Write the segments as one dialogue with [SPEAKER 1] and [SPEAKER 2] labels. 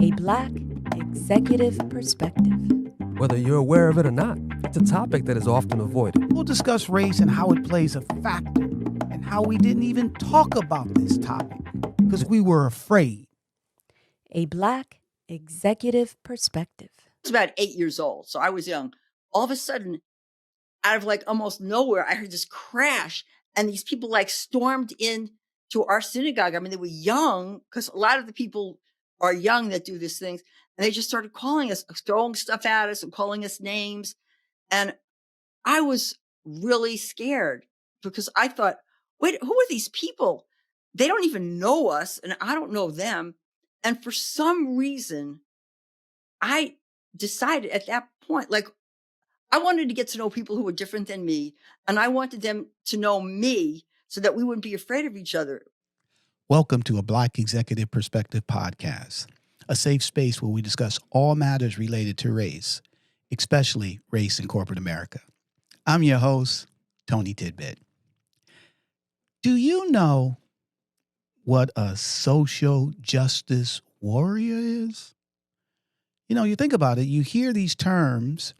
[SPEAKER 1] A Black Executive Perspective.
[SPEAKER 2] Whether you're aware of it or not, it's a topic that is often avoided.
[SPEAKER 3] We'll discuss race and how it plays a factor and how we didn't even talk about this topic because we were afraid.
[SPEAKER 1] A Black Executive Perspective.
[SPEAKER 4] I was about 8 years old, so I was young. All of a sudden, out of like almost nowhere, I heard this crash, and these people like stormed in to our synagogue. I mean, they were young, because a lot of the people are young that do these things, and they just started calling us, throwing stuff at us and calling us names. And I was really scared because I thought, wait, who are these people? They don't even know us, and I don't know them. And for some reason, I decided at that point, like, I wanted to get to know people who were different than me, and I wanted them to know me so that we wouldn't be afraid of each other.
[SPEAKER 3] Welcome to a Black Executive Perspective podcast, a safe space where we discuss all matters related to race, especially race in corporate America. I'm your host, Tony Tidbit. Do you know what a social justice warrior is? You know, you think about it, you hear these terms,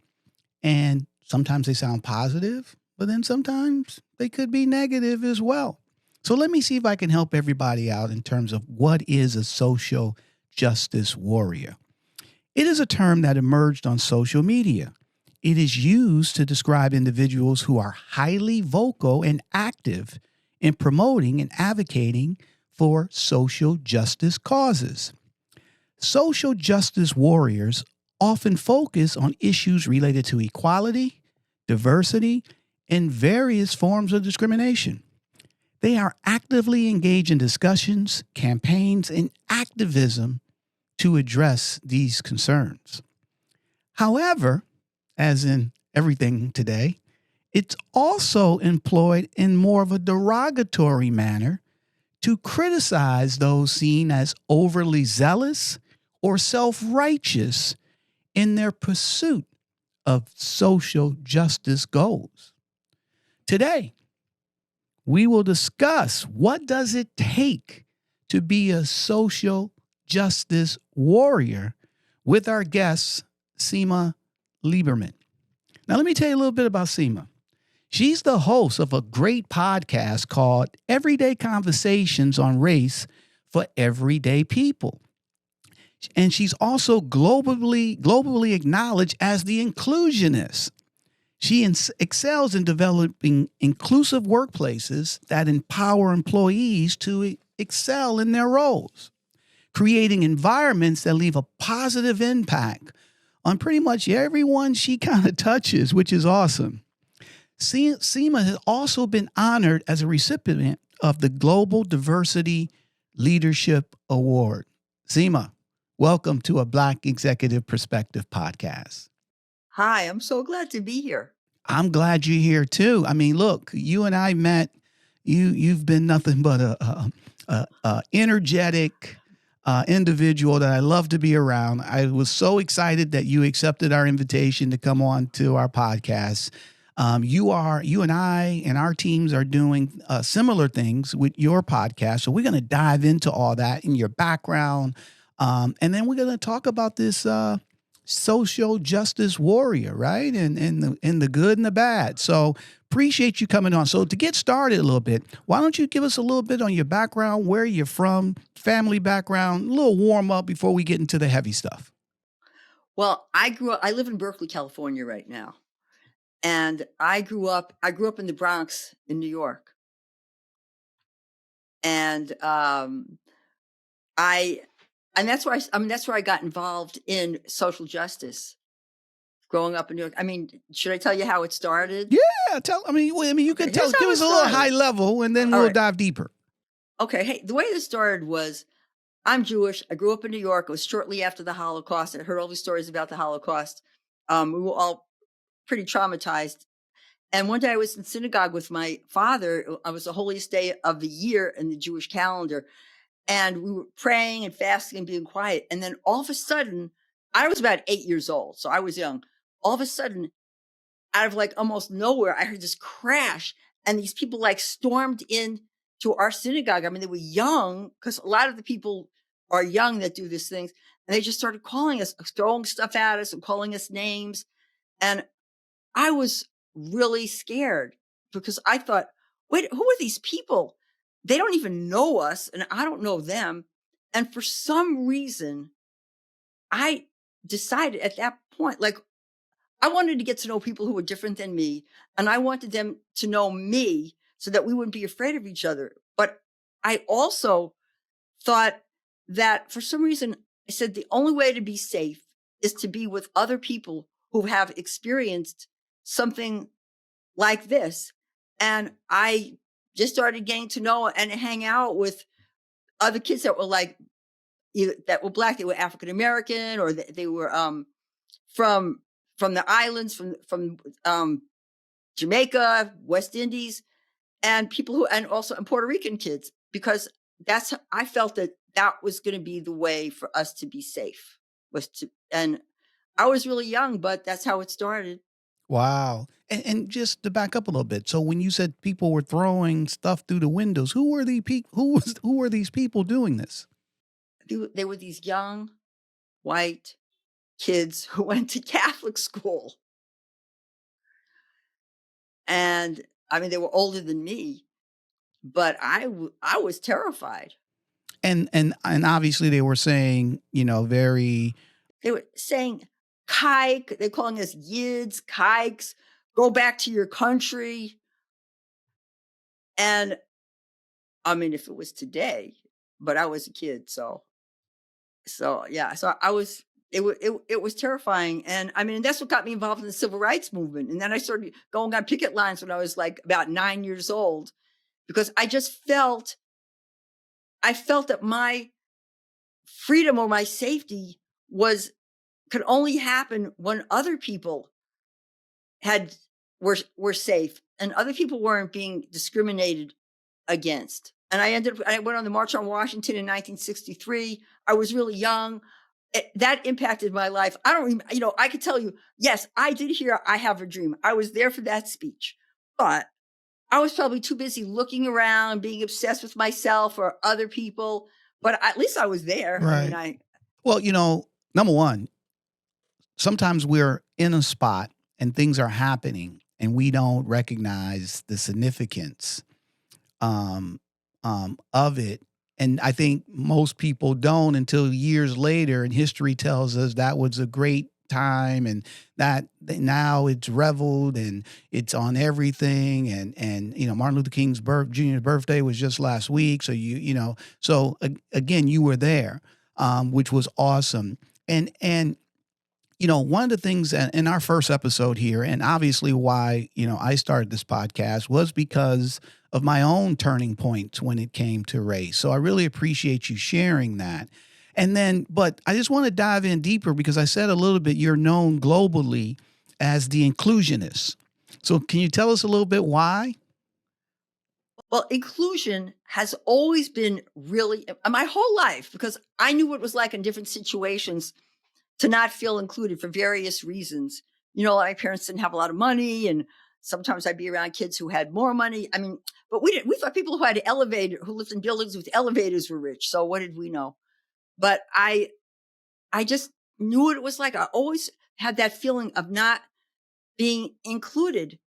[SPEAKER 3] and sometimes they sound positive, but then sometimes they could be negative as well. So let me see if I can help everybody out in terms of what is a social justice warrior. It is a term that emerged on social media. It is used to describe individuals who are highly vocal and active in promoting and advocating for social justice causes. Social justice warriors often focus on issues related to equality, diversity, and various forms of discrimination. They are actively engaged in discussions, campaigns, and activism to address these concerns. However, as in everything today, it's also employed in more of a derogatory manner to criticize those seen as overly zealous or self-righteous in their pursuit of social justice goals. Today, we will discuss what does it take to be a social justice warrior with our guest, Sema Lieberman. Now, let me tell you a little bit about Sema. She's the host of a great podcast called Everyday Conversations on Race for Everyday People. And she's also globally acknowledged as the inclusionist. She excels in developing inclusive workplaces that empower employees to excel in their roles, creating environments that leave a positive impact on pretty much everyone she kind of touches, which is awesome. Sema has also been honored as a recipient of the Global Diversity Leadership Award. Sema, welcome to a Black Executive Perspective podcast.
[SPEAKER 4] Hi, I'm so glad to be here.
[SPEAKER 3] I'm glad you're here too. I mean, look, you and I met. You've been nothing but a energetic individual that I love to be around. I was so excited that you accepted our invitation to come on to our podcast. You and I and our teams are doing similar things with your podcast. So we're going to dive into all that in your background. And then we're going to talk about this social justice warrior, right? And the good and the bad. So appreciate you coming on. So to get started a little bit, why don't you give us a little bit on your background, where you're from, family background, a little warm up before we get into the heavy stuff.
[SPEAKER 4] Well, I live in Berkeley, California right now. And I grew up in the Bronx in New York. And that's where I got involved in social justice growing up in New York. I mean, should I tell you how it started?
[SPEAKER 3] Yeah, you can tell. Give us a little high level, and then we'll dive deeper.
[SPEAKER 4] Okay. Hey, the way this started was, I'm Jewish. I grew up in New York. It was shortly after the Holocaust. I heard all these stories about the Holocaust. We were all pretty traumatized. And one day I was in synagogue with my father. I was the holiest day of the year in the Jewish calendar. And we were praying and fasting and being quiet. And then all of a sudden, I was about 8 years old, so I was young. All of a sudden, out of like almost nowhere, I heard this crash. And these people like stormed in to our synagogue. I mean, they were young, because a lot of the people are young that do these things. And they just started calling us, throwing stuff at us and calling us names. And I was really scared because I thought, wait, who are these people? They don't even know us and I don't know them. And for some reason, I decided at that point, like, I wanted to get to know people who were different than me, and I wanted them to know me so that we wouldn't be afraid of each other. But I also thought that for some reason, I said the only way to be safe is to be with other people who have experienced something like this. And I just started getting to know and hang out with other kids that were like, either that were Black, they were African American, or they were from the islands, from Jamaica, West Indies, and people who, and also and Puerto Rican kids, because I felt that was going to be the way for us to be safe, and I was really young, but that's how it started.
[SPEAKER 3] Wow. And just to back up a little bit. So when you said people were throwing stuff through the windows, who were who were these people doing this?
[SPEAKER 4] They were these young white kids who went to Catholic school. And I mean, they were older than me, but I was terrified.
[SPEAKER 3] And obviously they were saying, very.
[SPEAKER 4] They were saying, kike, they're calling us yids, kikes, go back to your country. And I mean, if it was today, but I was a kid. So yeah, so it was terrifying. And I mean, that's what got me involved in the civil rights movement. And then I started going on picket lines when I was like about 9 years old, because I felt that my freedom or my safety could only happen when other people were safe and other people weren't being discriminated against. And I went on the March on Washington in 1963. I was really young. That impacted my life. I don't even, I could tell you, yes, I did hear I Have a Dream. I was there for that speech, but I was probably too busy looking around, being obsessed with myself or other people. But at least I was there.
[SPEAKER 3] Right.
[SPEAKER 4] I mean,
[SPEAKER 3] Well, number one, sometimes we're in a spot and things are happening and we don't recognize the significance of it. And I think most people don't until years later, and history tells us that was a great time and that now it's reveled and it's on everything. And Martin Luther King's Jr.'s birthday was just last week. So again, you were there, which was awesome. And one of the things in our first episode here, and obviously why, I started this podcast was because of my own turning points when it came to race. So I really appreciate you sharing that. And then, but I just want to dive in deeper because I said a little bit, you're known globally as the inclusionist. So can you tell us a little bit why?
[SPEAKER 4] well, inclusion has always been really my whole life, because I knew what it was like in different situations to not feel included for various reasons. My parents didn't have a lot of money, and sometimes I'd be around kids who had more money. I mean, but we thought people who lived in buildings with elevators were rich. So what did we know? But I just knew what it was like. I always had that feeling of not being included.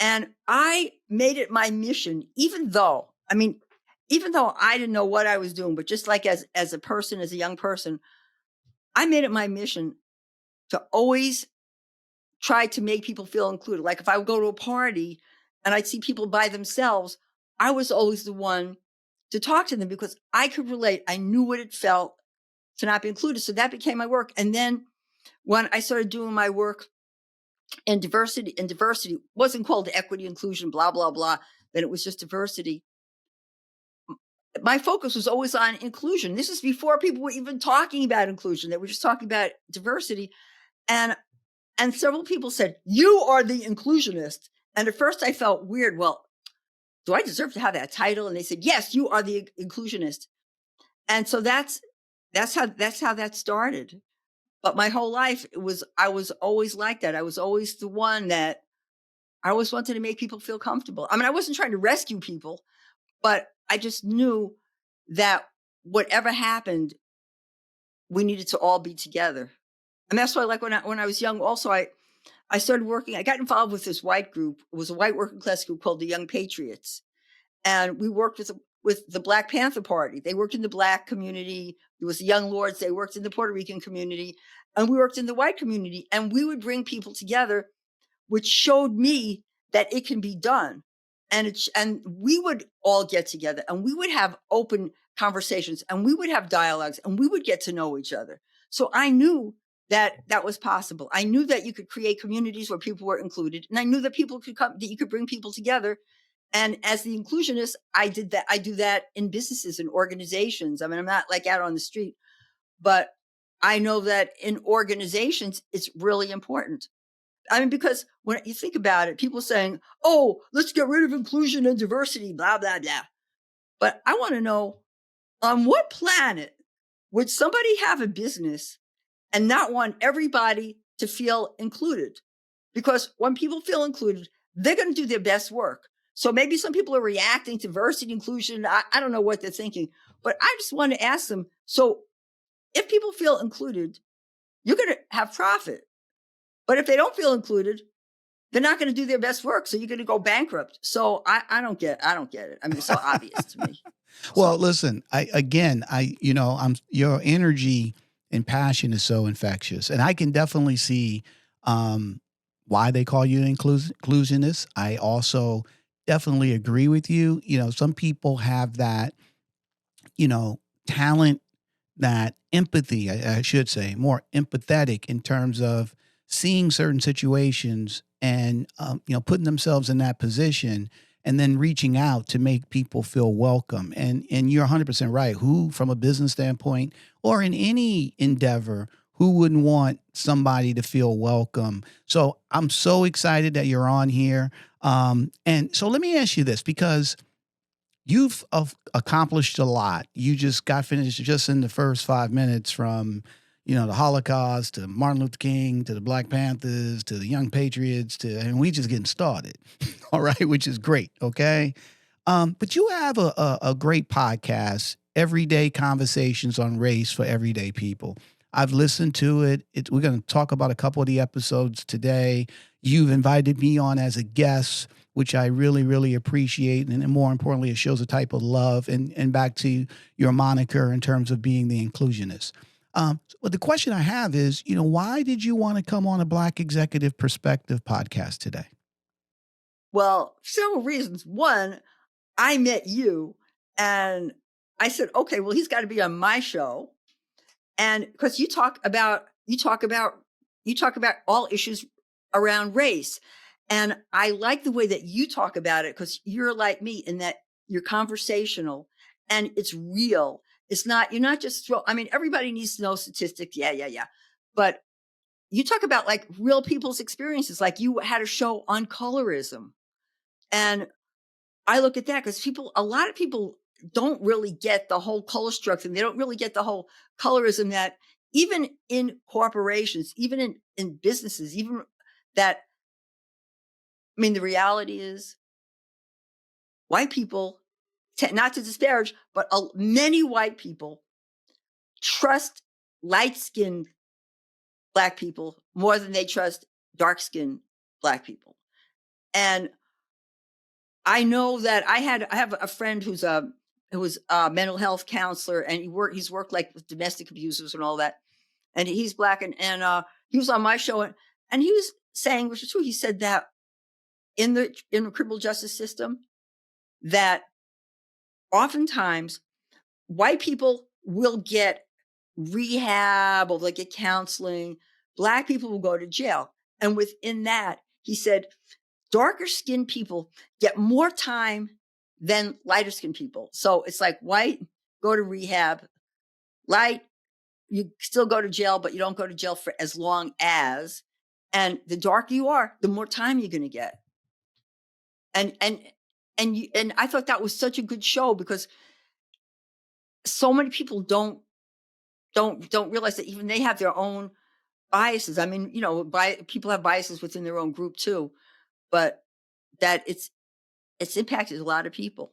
[SPEAKER 4] And I made it my mission, even though I didn't know what I was doing, but just like as a person, as a young person, I made it my mission to always try to make people feel included. Like if I would go to a party and I'd see people by themselves, I was always the one to talk to them because I could relate. I knew what it felt to not be included. So that became my work. And then when I started doing my work in diversity wasn't called equity, inclusion, blah, blah, blah. Then it was just diversity. My focus was always on inclusion. This is before people were even talking about inclusion. They were just talking about diversity. And several people said, "You are the inclusionist." And at first I felt weird. Well, do I deserve to have that title? And they said, "Yes, you are the inclusionist." And so that's how that started. But my whole life I was always like that. I was always the one that I always wanted to make people feel comfortable. I mean, I wasn't trying to rescue people, but I just knew that whatever happened, we needed to all be together. And that's why, like when I was young, also I started working. I got involved with this white group. It was a white working class group called the Young Patriots, and we worked with the Black Panther Party. They worked in the Black community. It was the Young Lords. They worked in the Puerto Rican community, and we worked in the white community. And we would bring people together, which showed me that it can be done. And we would all get together, and we would have open conversations, and we would have dialogues, and we would get to know each other. So I knew that was possible. I knew that you could create communities where people were included, and I knew that people could come, that you could bring people together. And as the inclusionist, I did that. I do that in businesses and organizations. I mean, I'm not like out on the street, but I know that in organizations, it's really important. I mean, because when you think about it, people saying, "Oh, let's get rid of inclusion and diversity," blah, blah, blah. But I want to know, on what planet would somebody have a business and not want everybody to feel included? Because when people feel included, they're going to do their best work. So maybe some people are reacting to diversity, inclusion. I don't know what they're thinking, but I just want to ask them. So if people feel included, you're going to have profit. But if they don't feel included, they're not going to do their best work. So you're going to go bankrupt. So I don't get it. I mean, it's so obvious to me.
[SPEAKER 3] Well, listen, your energy and passion is so infectious, and I can definitely see why they call you an inclusionist. I also definitely agree with you. You know, some people have that, talent, that empathy, I should say, more empathetic in terms of seeing certain situations and, putting themselves in that position and then reaching out to make people feel welcome. And you're 100% right. Who, from a business standpoint or in any endeavor, who wouldn't want somebody to feel welcome? So I'm so excited that you're on here. And so let me ask you this, because you've accomplished a lot. You just got finished just in the first 5 minutes from, the Holocaust to Martin Luther King to the Black Panthers to the Young Patriots and we just getting started. All right, which is great. Okay. But you have a great podcast, Everyday Conversations on Race for Everyday People. I've listened to it. We're going to talk about a couple of the episodes today. You've invited me on as a guest, which I really, really appreciate. And more importantly, it shows a type of love and back to your moniker in terms of being the inclusionist. But the question I have is, why did you want to come on a Black Executive Perspective podcast today?
[SPEAKER 4] Well, several reasons. One, I met you and I said, okay, well, he's got to be on my show. And because you talk about all issues around race. And I like the way that you talk about it because you're like me in that you're conversational and it's real. It's not, you're not just everybody needs to know statistics. Yeah. But you talk about like real people's experiences. Like you had a show on colorism. And I look at that because a lot of people don't really get the whole color structure. They don't really get the whole colorism that even in corporations, even in businesses, even that, the reality is white people, not to disparage, but many white people trust light-skinned Black people more than they trust dark-skinned Black people. And I know that I have a friend who was a mental health counselor, and he's worked like with domestic abusers and all that. And he's Black, and he was on my show, and he was saying, which is true. He said that in the criminal justice system, that oftentimes white people will get rehab or they'll get counseling. Black people will go to jail, and within that, he said, darker skinned people get more time than lighter skinned people. So it's like white, go to rehab. Light, you still go to jail, but you don't go to jail for as long as. And the darker you are, the more time you're going to get. And I thought that was such a good show because so many people don't realize that even they have their own biases. People have biases within their own group too, but that it's impacted a lot of people.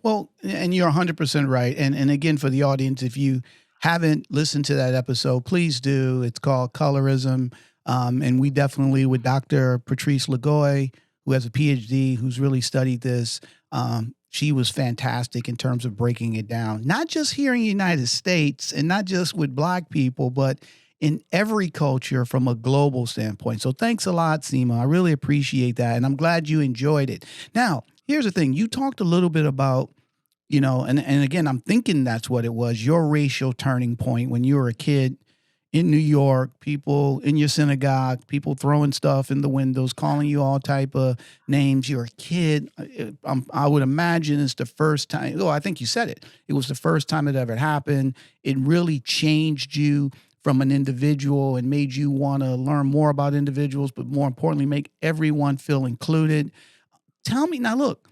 [SPEAKER 3] Well, and you're 100% right. And again, for the audience, if you haven't listened to that episode, please do. It's called Colorism. And we definitely, with Dr. Patrice Legoy, who has a PhD, who's really studied this, she was fantastic in terms of breaking it down, not just here in the United States and not just with Black people, but in every culture from a global standpoint. So thanks a lot, Sema. I really appreciate that. And I'm glad you enjoyed it. Now, here's the thing. You talked a little bit about, and again, I'm thinking that's what it was, your racial turning point when you were a kid in New York, people in your synagogue, people throwing stuff in the windows, calling you all type of names. You're a kid. I would imagine it's the first time. Oh, I think you said it. It was the first time it ever happened. It really changed you from an individual and made you want to learn more about individuals, but more importantly, make everyone feel included. Tell me now, look,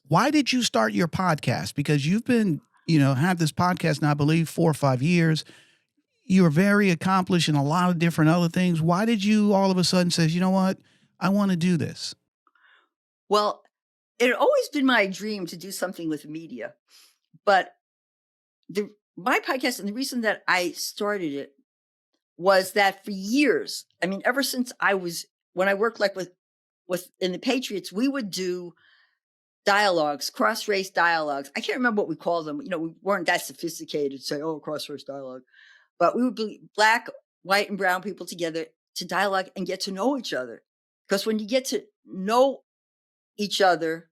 [SPEAKER 3] why did you start your podcast? Because you've been, have this podcast now, I believe 4 or 5 years. You're very accomplished in a lot of different other things. Why did you all of a sudden say, you know what, I want to do this?
[SPEAKER 4] Well, it had always been my dream to do something with media, but my podcast, and the reason that I started it was that for years, I mean, ever since when I worked like with in the Patriots, we would do dialogues, cross-race dialogues. I can't remember what we called them. We weren't that sophisticated to say, oh, cross-race dialogue. But we would be Black, white, and brown people together to dialogue and get to know each other. Because when you get to know each other,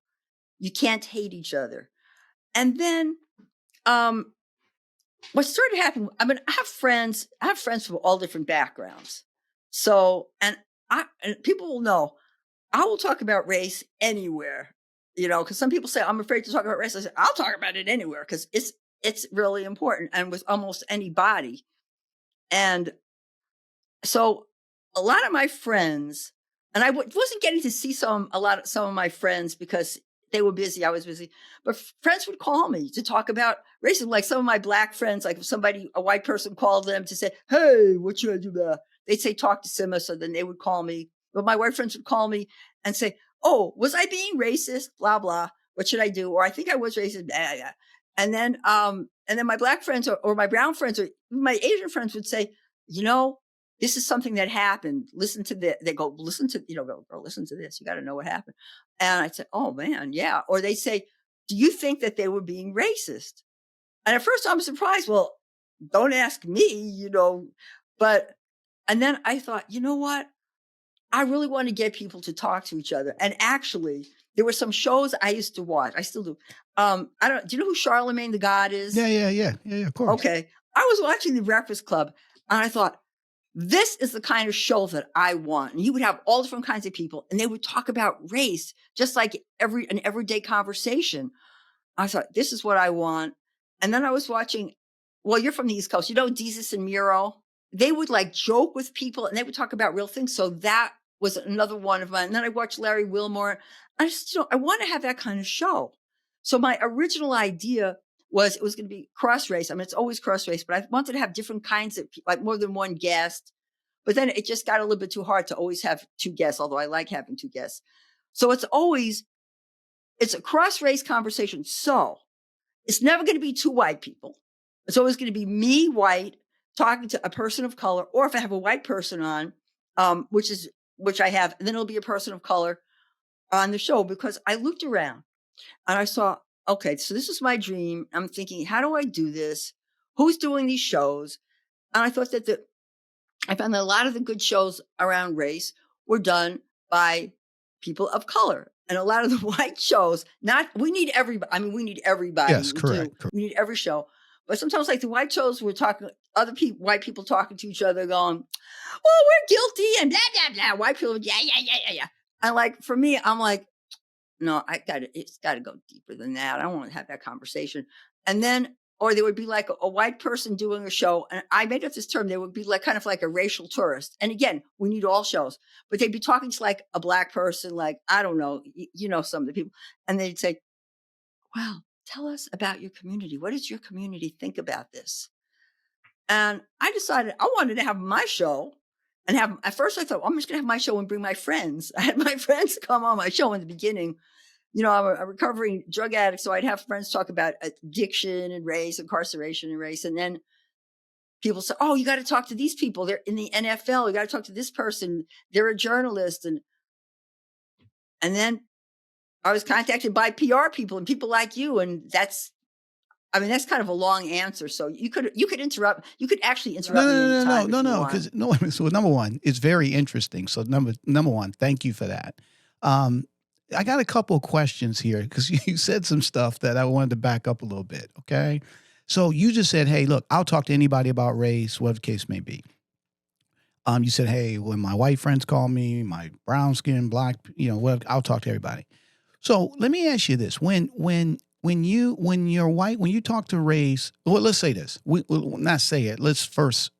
[SPEAKER 4] you can't hate each other. And then what started happening, I mean, I have friends from all different backgrounds. So, and people will know, I will talk about race anywhere, because some people say, I'm afraid to talk about race. I say, I'll talk about it anywhere because it's really important and with almost anybody. And so a lot of my friends, and I wasn't getting to see some of my friends because they were busy. I was busy, but friends would call me to talk about racism. Like some of my Black friends, like if a white person called them to say, hey, what should I do there? They'd say, talk to Sema. So then they would call me, but my white friends would call me and say, oh, was I being racist? Blah, blah. What should I do? Or I think I was racist. Blah, blah. And then my Black friends or my brown friends or my Asian friends would say, this is something that happened. Listen to this. They go, listen to, go listen to this. You got to know what happened. And I'd say, oh man, yeah. Or they say, do you think that they were being racist? And at first I'm surprised. Well, don't ask me, and then I thought, you know what? I really want to get people to talk to each other. And actually, there were some shows I used to watch. I still do. Do you know who Charlemagne the God is?
[SPEAKER 3] Yeah, of course.
[SPEAKER 4] Okay. I was watching The Breakfast Club and I thought, this is the kind of show that I want. And you would have all different kinds of people and they would talk about race, just like an everyday conversation. I thought, this is what I want. And then I was watching, well, you're from the East Coast, Jesus and Miro. They would like joke with people and they would talk about real things. So that was another one of mine. And then I watched Larry Wilmore. I just, I want to have that kind of show. So my original idea was it was going to be cross race. I mean, it's always cross race, but I wanted to have different kinds of, like more than one guest. But then it just got a little bit too hard to always have 2 guests, although I like having 2 guests. So it's a cross race conversation. So it's never going to be 2 white people. It's always going to be me, white, talking to a person of color, or if I have a white person on, which I have, then it'll be a person of color on the show, because I looked around and I saw, okay, so this is my dream. I'm thinking, how do I do this? Who's doing these shows? And I thought that I found that a lot of the good shows around race were done by people of color. And a lot of the white shows, we need everybody. I mean, we need everybody.
[SPEAKER 3] Yes, correct.
[SPEAKER 4] We need every show. But sometimes like the white shows, we're talking, white people talking to each other going, well, we're guilty and blah, blah, blah. White people, yeah. And like, for me, I'm like, no, it's got to go deeper than that. I don't want to have that conversation. And then, or there would be like a white person doing a show. And I made up this term. They would be like kind of like a racial tourist. And again, we need all shows, but they'd be talking to like a Black person, like, I don't know, some of the people. And they'd say, well, tell us about your community. What does your community think about this? And I decided I wanted to have my show and at first I thought, I'm just going to have my show and bring my friends. I had my friends come on my show in the beginning. I'm a recovering drug addict, so I'd have friends talk about addiction and race, incarceration and race, and then people say, "Oh, you got to talk to these people. They're in the NFL. You got to talk to this person. They're a journalist." And then I was contacted by PR people and people like you, and that's kind of a long answer. So you could interrupt. You could actually interrupt me anytime.
[SPEAKER 3] No. Because so number one, it's very interesting. So number one, thank you for that. I got a couple of questions here because you said some stuff that I wanted to back up a little bit. Okay. So you just said, hey, look, I'll talk to anybody about race, whatever the case may be. You said, hey, when my white friends call me, my brown skin, black, whatever, I'll talk to everybody. So let me ask you this: when you're white, when you talk to race, well, let's say this. We'll not say it. Let's first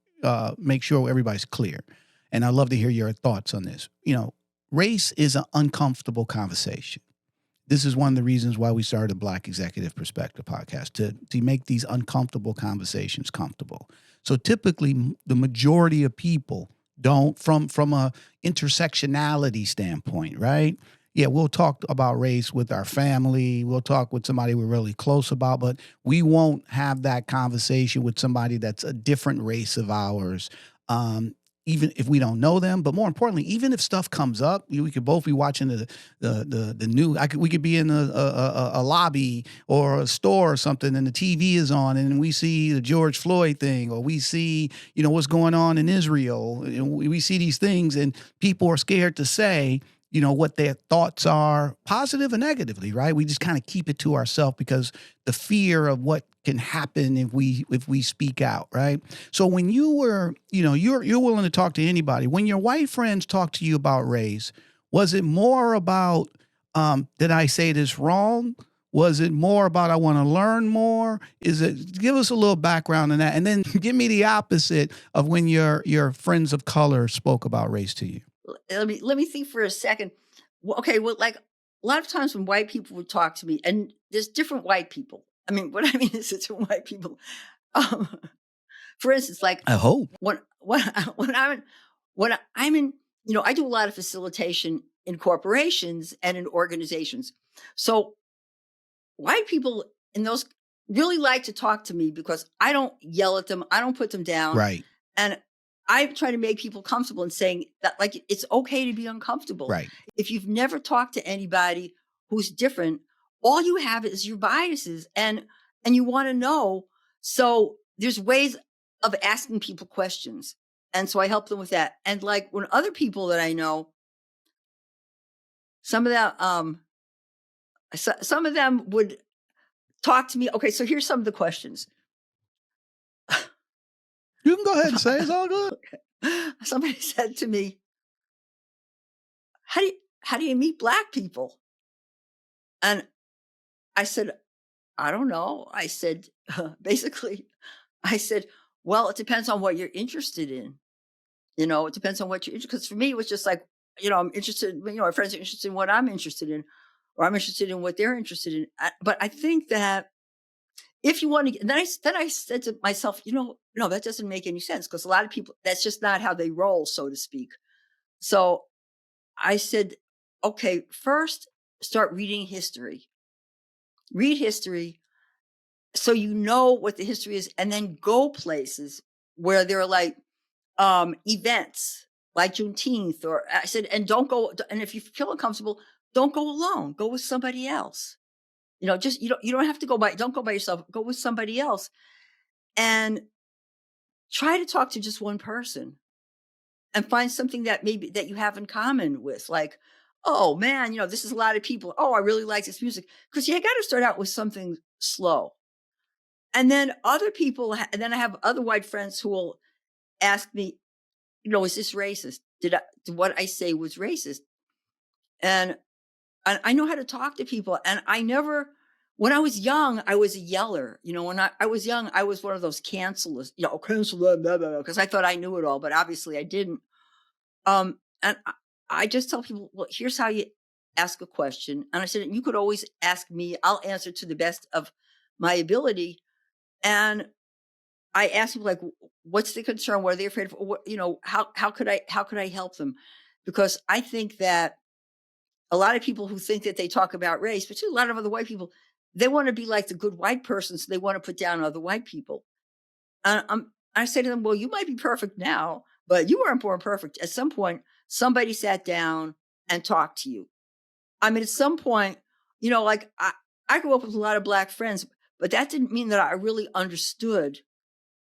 [SPEAKER 3] make sure everybody's clear. And I'd love to hear your thoughts on this. Race is an uncomfortable conversation. This is one of the reasons why we started a Black Executive Perspective podcast, to make these uncomfortable conversations comfortable. So typically the majority of people don't, from a intersectionality standpoint, right? Yeah, we'll talk about race with our family. We'll talk with somebody we're really close about, but we won't have that conversation with somebody that's a different race of ours. Even if we don't know them, but more importantly, even if stuff comes up, we could both be watching the news. We could be in a lobby or a store or something, and the TV is on, and we see the George Floyd thing, or we see what's going on in Israel. We see these things, and people are scared to say what their thoughts are, positive or negatively, right? We just kind of keep it to ourselves because the fear of what can happen if we speak out, right? So when you were, you're willing to talk to anybody. When your white friends talk to you about race, was it more about, did I say this wrong? Was it more about, I want to learn more? Give us a little background on that. And then give me the opposite of when your friends of color spoke about race to you.
[SPEAKER 4] Let me think for a second. Okay, well, like a lot of times when white people would talk to me, and there's different white people. What I mean is different white people. For instance, like
[SPEAKER 3] I hope
[SPEAKER 4] when I'm in, I do a lot of facilitation in corporations and in organizations. So white people in those really like to talk to me because I don't yell at them, I don't put them down,
[SPEAKER 3] right?
[SPEAKER 4] And I try to make people comfortable in saying that, like, it's okay to be uncomfortable.
[SPEAKER 3] Right.
[SPEAKER 4] If you've never talked to anybody who's different, all you have is your biases, and you want to know. So there's ways of asking people questions. And so I help them with that. And like when other people that I know, some of them would talk to me. Okay, so here's some of the questions.
[SPEAKER 3] You can go ahead and say it's all good.
[SPEAKER 4] Somebody said to me, how do you meet Black people? And I said, I don't know. I said, basically, well, it depends on what you're interested in. It depends on what you're interested in. Because for me, it was just like, I'm interested, my friends are interested in what I'm interested in, or I'm interested in what they're interested in. But I think that if you want to, then I said to myself, no, that doesn't make any sense, because a lot of people, that's just not how they roll, so to speak. So I said, okay, first start reading history. Read history so you know what the history is, and then go places where there are like events like Juneteenth, or I said, and don't go, and if you feel uncomfortable, don't go alone. Go with somebody else. Just you don't have to don't go by yourself. Go with somebody else, and try to talk to just one person, and find something that maybe that you have in common with, like, oh man, this is a lot of people. Oh, I really like this music, because you got to start out with something slow, and then other people. And then I have other white friends who will ask me, is this racist? Did what I say was racist? And I know how to talk to people. And when I was young, I was a yeller. When I was young, I was one of those cancelers, cancel that, blah, blah, blah, because I thought I knew it all, but obviously I didn't. And I just tell people, well, here's how you ask a question. And I said, you could always ask me. I'll answer to the best of my ability. And I asked people, like, what's the concern? What are they afraid of? How could I help them? Because I think that a lot of people who think that they talk about race, but too, a lot of other white people, they want to be like the good white person, so they want to put down other white people. I say to them, well, you might be perfect now, but you weren't born perfect. At some point, somebody sat down and talked to you. I mean, at some point, like I grew up with a lot of Black friends, but that didn't mean that I really understood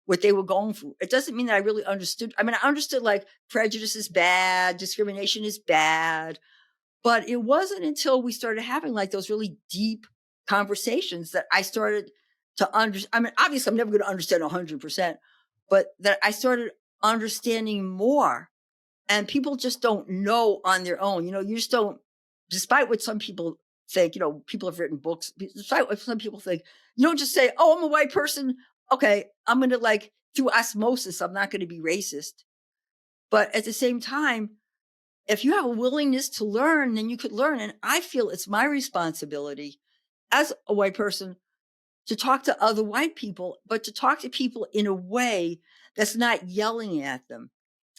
[SPEAKER 4] what they were going through. It doesn't mean that I really understood. I mean, I understood like prejudice is bad, discrimination is bad, but it wasn't until we started having like those really deep conversations that I started to understand. I mean, obviously I'm never going to understand 100%, but that I started understanding more. And people just don't know on their own. You just don't, despite what some people think, people have written books, despite what some people think, you don't just say, oh, I'm a white person. Okay, I'm going to like, through osmosis, I'm not going to be racist. But at the same time, if you have a willingness to learn, then you could learn. And I feel it's my responsibility as a white person to talk to other white people, but to talk to people in a way that's not yelling at them.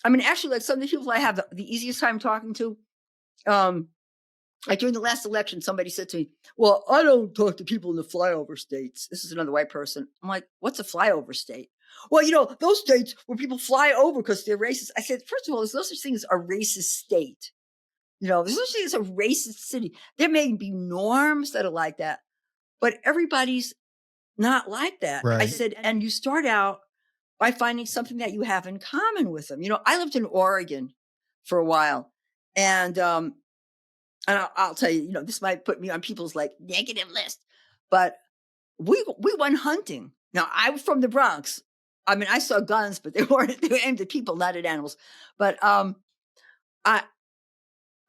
[SPEAKER 4] I mean, actually, like some of the people I have the easiest time talking to, like during the last election, somebody said to me, well, I don't talk to people in the flyover states. This is another white person. I'm like, what's a flyover state? Well, those states where people fly over because they're racist. I said, first of all, there's no such thing as a racist state. There's no such thing as a racist city. There may be norms that are like that, but everybody's not like that.
[SPEAKER 3] Right.
[SPEAKER 4] I said, and you start out by finding something that you have in common with them. I lived in Oregon for a while, and I'll tell you, this might put me on people's like negative list, but we went hunting. Now I was from the Bronx. I mean, I saw guns, but they were aimed at people, not at animals. But I mean,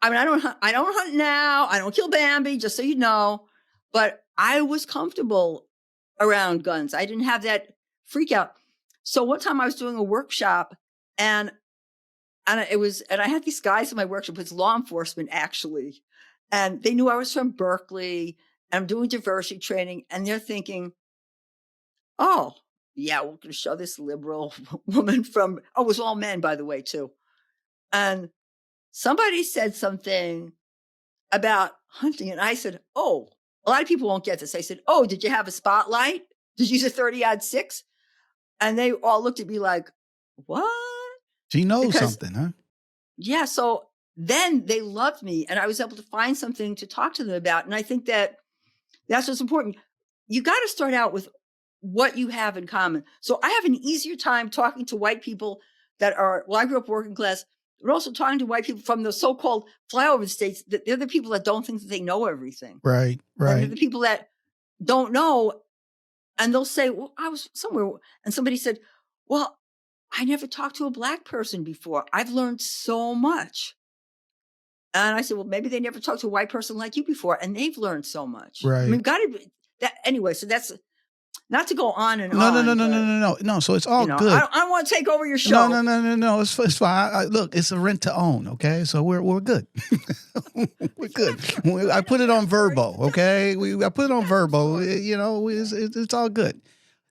[SPEAKER 4] I don't hunt now. I don't kill Bambi, just so you know. But I was comfortable around guns. I didn't have that freak out. So one time I was doing a workshop, and I had these guys in my workshop. It's law enforcement actually, and they knew I was from Berkeley, and I'm doing diversity training, and they're thinking, "Oh, yeah, we're going to show this liberal woman from." Oh, it was all men, by the way, too. And somebody said something about hunting, and I said, "Oh, a lot of people won't get this." I said, "Oh, did you have a spotlight? Did you use a 30-06?" And they all looked at me like, what?
[SPEAKER 3] She knows something, huh?
[SPEAKER 4] Yeah. So then they loved me, and I was able to find something to talk to them about. And I think that's what's important. You got to start out with what you have in common. So I have an easier time talking to white people I grew up working class, but also talking to white people from the so-called flyover states. That they're the people that don't think that they know everything.
[SPEAKER 3] Right.
[SPEAKER 4] And they're the people that don't know. And they'll say, well, I was somewhere. And somebody said, well, I never talked to a Black person before. I've learned so much. And I said, well, maybe they never talked to a white person like you before, and they've learned so much.
[SPEAKER 3] Right.
[SPEAKER 4] I mean, got to be that anyway. So that's not to go on and on.
[SPEAKER 3] No. So it's all good.
[SPEAKER 4] I don't want to take over your show.
[SPEAKER 3] No. It's fine. Look, it's a rent to own. Okay, so we're good. We're good. I put it on Verbo. Okay, I put it on Verbo. It's all good.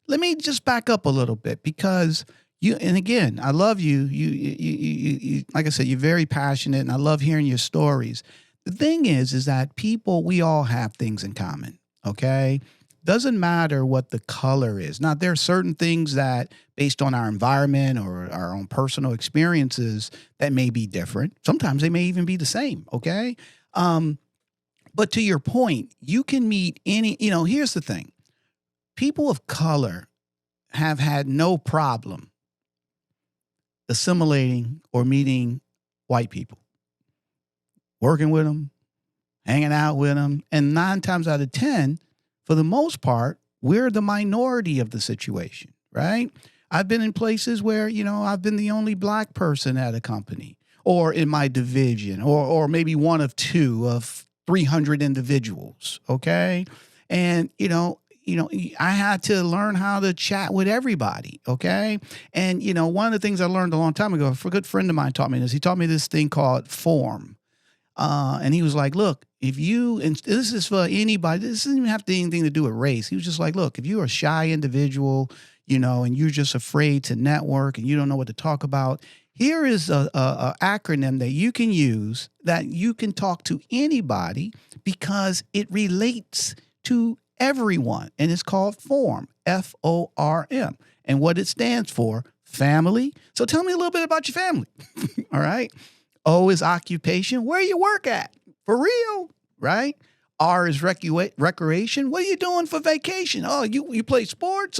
[SPEAKER 3] Let me just back up a little bit, because and again, I love you. You like I said, you're very passionate, and I love hearing your stories. The thing is that we all have things in common. Okay. Doesn't matter what the color is. Now, there are certain things that, based on our environment or our own personal experiences, that may be different. Sometimes they may even be the same, okay? But to your point, you can meet any, here's the thing. People of color have had no problem assimilating or meeting white people, working with them, hanging out with them, and 9 times out of 10, for the most part, we're the minority of the situation, right? I've been in places where, I've been the only Black person at a company or in my division, or maybe one of 2 of 300 individuals, okay? And, I had to learn how to chat with everybody, okay? And, one of the things I learned a long time ago, a good friend of mine taught me this. He taught me this thing called form. And he was like, look, and this is for anybody, this doesn't even have anything to do with race. He was just like, look, if you're a shy individual, and you're just afraid to network and you don't know what to talk about, here is a acronym that you can use that you can talk to anybody because it relates to everyone. And it's called FORM, FORM. And what it stands for, family. So tell me a little bit about your family. All right. O is occupation. Where you work at? For real, right? R is recreation. What are you doing for vacation? Oh, you play sports,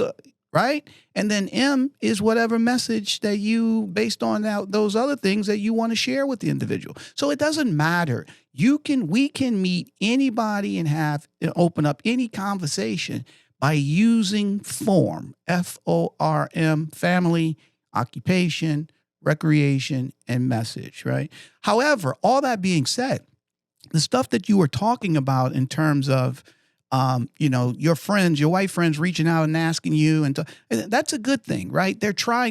[SPEAKER 3] right? And then M is whatever message that you, based on those other things that you want to share with the individual. So it doesn't matter. We can meet anybody and open up any conversation by using FORM, FORM, family, occupation, recreation, and message, right? However, all that being said, the stuff that you were talking about in terms of, your friends, your white friends reaching out and asking you, and that's a good thing, right?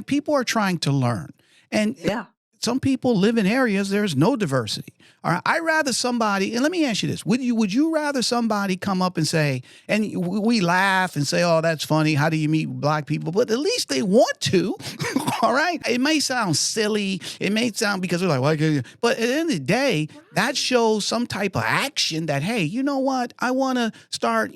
[SPEAKER 3] People are trying to learn. And
[SPEAKER 4] Yeah.
[SPEAKER 3] some people live in areas there's no diversity. All right. I'd rather somebody, and let me ask you this. Would you rather somebody come up and say, and we laugh and say, oh, that's funny. How do you meet black people? But at least they want to. All right. It may sound silly. It may sound because they're like, well, but at the end of the day, that shows some type of action that, hey, you know what? I want to start,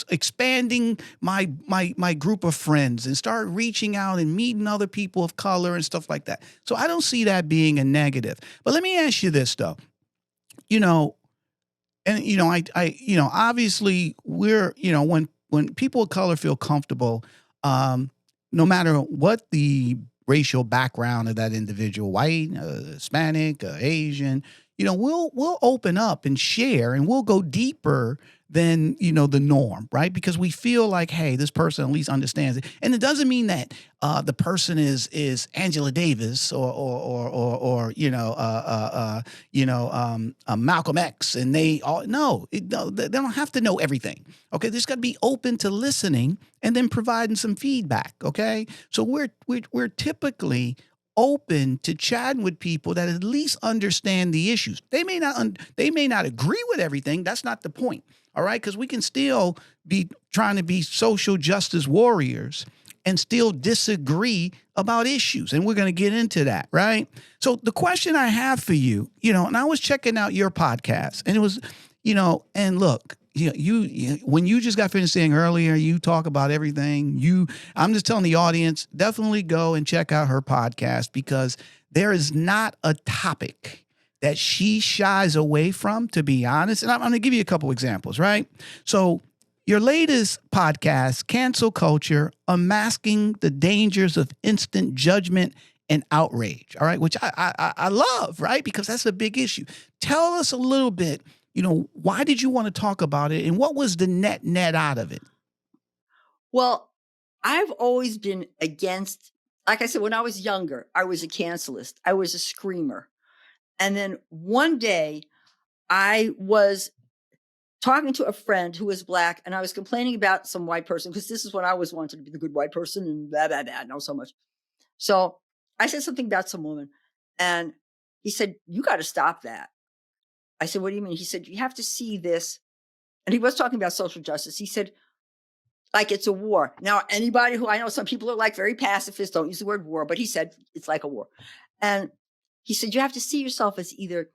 [SPEAKER 3] expanding my group of friends and start reaching out and meeting other people of color and stuff like that. So I don't see that being a negative. But let me ask you this though, obviously we're, when people of color feel comfortable, no matter what the racial background of that individual, white, Hispanic, Asian, we'll open up and share and we'll go deeper than, the norm, right? Because we feel like, hey, this person at least understands it. And it doesn't mean that the person is Angela Davis or Malcolm X, and they don't have to know everything. Okay, they just got to be open to listening and then providing some feedback. Okay, so we're typically open to chatting with people that at least understand the issues. They may not agree with everything. That's not the point. All right. Because we can still be trying to be social justice warriors and still disagree about issues. And we're going to get into that. Right. So the question I have for you, and I was checking out your podcast, and it was, and look, you when you just got finished saying earlier, you talk about everything. I'm just telling the audience, definitely go and check out her podcast, because there is not a topic that she shies away from, to be honest. And I'm going to give you a couple examples, right? So your latest podcast, Cancel Culture, Unmasking the Dangers of Instant Judgment and Outrage, all right, which I love, right? Because that's a big issue. Tell us a little bit, why did you want to talk about it, and what was the net out of it?
[SPEAKER 4] Well, I've always been against, like I said, when I was younger, I was a cancelist. I was a screamer. And then one day I was talking to a friend who was black, and I was complaining about some white person, because this is when I was wanted to be the good white person and blah, blah, blah, know so much. So I said something about some woman, and he said, you got to stop that. I said, what do you mean? He said, you have to see this. And he was talking about social justice. He said, like, it's a war. Now, anybody who I know, some people are like very pacifist, don't use the word war, but he said, it's like a war. And he said, you have to see yourself as either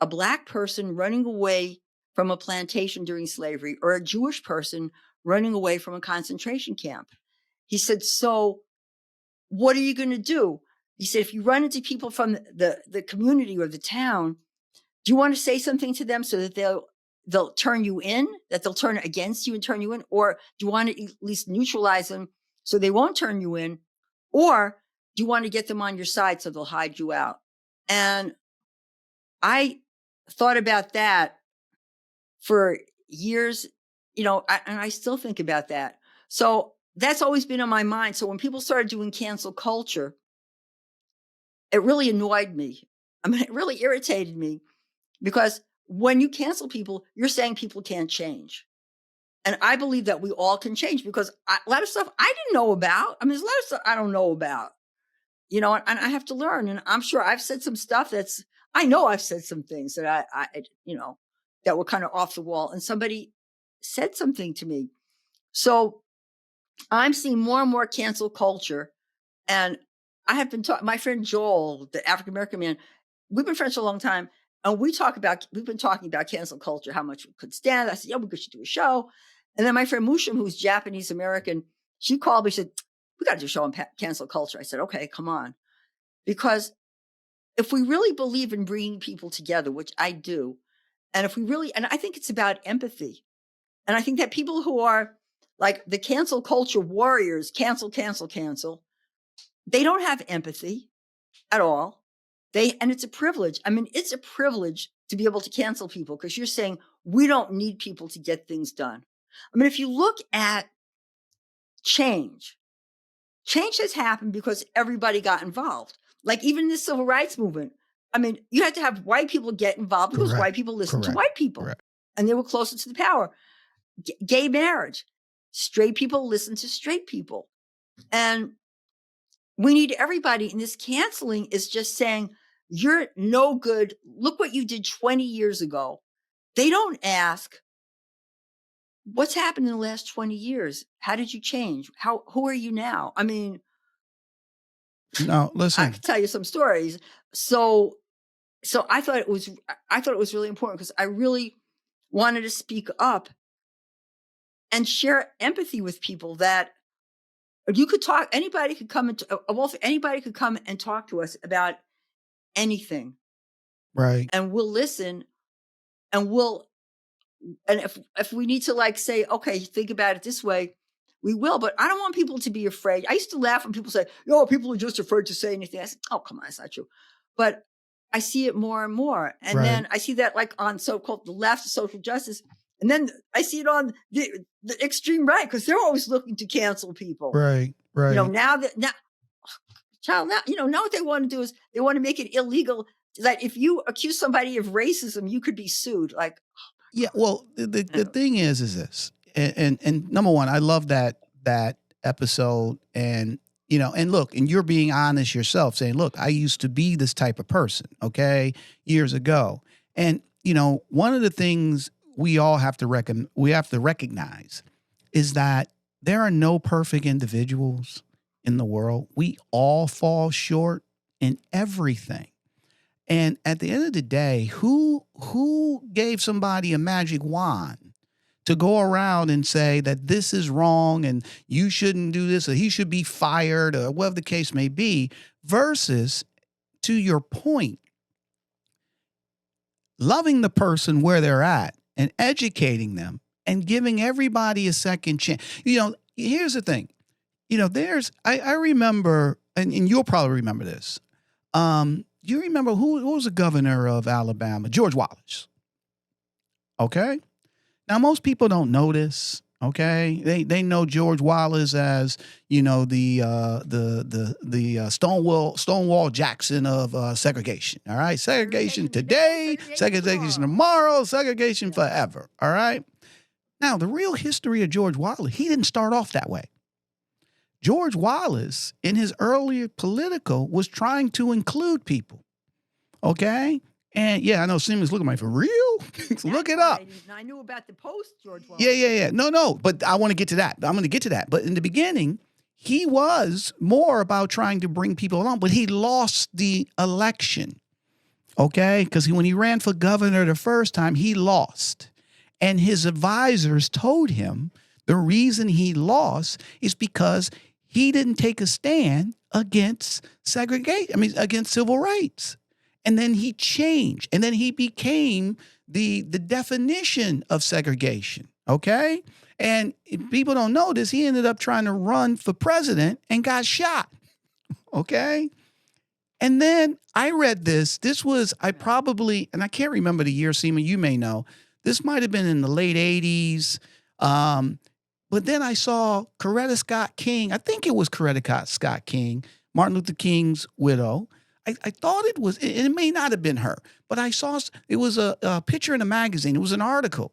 [SPEAKER 4] a black person running away from a plantation during slavery, or a Jewish person running away from a concentration camp. He said, so what are you going to do? He said, if you run into people from the community or the town, do you want to say something to them so that they'll turn you in, that they'll turn against you and turn you in? Or do you want to at least neutralize them so they won't turn you in? Or do you want to get them on your side so they'll hide you out? And I thought about that for years, and I still think about that. So that's always been on my mind. So when people started doing cancel culture, it really annoyed me. I mean, it really irritated me, because when you cancel people, you're saying people can't change. And I believe that we all can change, because a lot of stuff I didn't know about. I mean, there's a lot of stuff I don't know about, and I have to learn. And I'm sure I've said some stuff I know I've said some things that I that were kind of off the wall, and somebody said something to me. So I'm seeing more and more cancel culture. And I have been talking, my friend Joel, the African American man, we've been friends for a long time. And we've been talking about cancel culture, how much we could stand. I said, yeah, we should do a show. And then my friend Mushim, who's Japanese American, she called me, she said, we got to do a show on cancel culture. I said, okay, come on. Because if we really believe in bringing people together, which I do, and I think it's about empathy. And I think that people who are like the cancel culture warriors, cancel, they don't have empathy at all. And it's a privilege. I mean, it's a privilege to be able to cancel people because you're saying we don't need people to get things done. I mean, if you look at change has happened because everybody got involved. Like even in the civil rights movement, I mean, you had to have white people get involved because white people listened to white people and they were closer to the power. Gay marriage, straight people listen to straight people. And we need everybody. And this canceling is just saying, you're no good. Look what you did 20 years ago. They don't ask, what's happened in the last 20 years? How did you change? Who are you now? I mean,
[SPEAKER 3] no, listen.
[SPEAKER 4] I can tell you some stories. So I thought it was really important because I really wanted to speak up and share empathy with people that you could talk. Anybody could come and talk to us about anything,
[SPEAKER 3] right?
[SPEAKER 4] And we'll listen, and if we need to like say, okay, think about it this way, we will. But I don't want people to be afraid. I used to laugh when people say, "No, people are just afraid to say anything." I said, "Oh, come on, it's not true." But I see it more and more, and then I see that like on so-called the left, social justice. And then I see it on the extreme right because they're always looking to cancel people.
[SPEAKER 3] Right.
[SPEAKER 4] Now what they want to do is they want to make it illegal that if you accuse somebody of racism, you could be sued. Like,
[SPEAKER 3] yeah. Well, the thing is this, and number one, I love that episode, and and look, and you're being honest yourself, saying, look, I used to be this type of person, okay, years ago, and one of the things we all have to recognize is that there are no perfect individuals in the world. We all fall short in everything. And at the end of the day, who gave somebody a magic wand to go around and say that this is wrong and you shouldn't do this or he should be fired or whatever the case may be, versus, to your point, loving the person where they're at and educating them and giving everybody a second chance. Here's the thing. I remember, and you'll probably remember this. You remember who was the governor of Alabama? George Wallace. Okay. Now, most people don't know this. Okay. They know George Wallace as, the Stonewall Jackson of segregation. All right. Segregation today, segregation tomorrow, segregation forever. All right. Now, the real history of George Wallace, he didn't start off that way. George Wallace, in his earlier political, was trying to include people. Okay? And yeah, I know Sema's looking at me, for real? Look it up.
[SPEAKER 4] I knew about the post George Wallace.
[SPEAKER 3] Yeah. No, but I want to get to that. I'm going to get to that. But in the beginning, he was more about trying to bring people along, but he lost the election. Okay? Because when he ran for governor the first time, he lost. And his advisors told him the reason he lost is because he didn't take a stand against against civil rights. And then he changed. And then he became the definition of segregation. Okay? And people don't know this. He ended up trying to run for president and got shot. Okay? And then I read this. This was, and I can't remember the year, Sema, you may know. This might have been in the late 80s. But then I saw Coretta Scott King. I think it was Coretta Scott King, Martin Luther King's widow. I thought it was, and it may not have been her, but I saw it was a picture in a magazine. It was an article.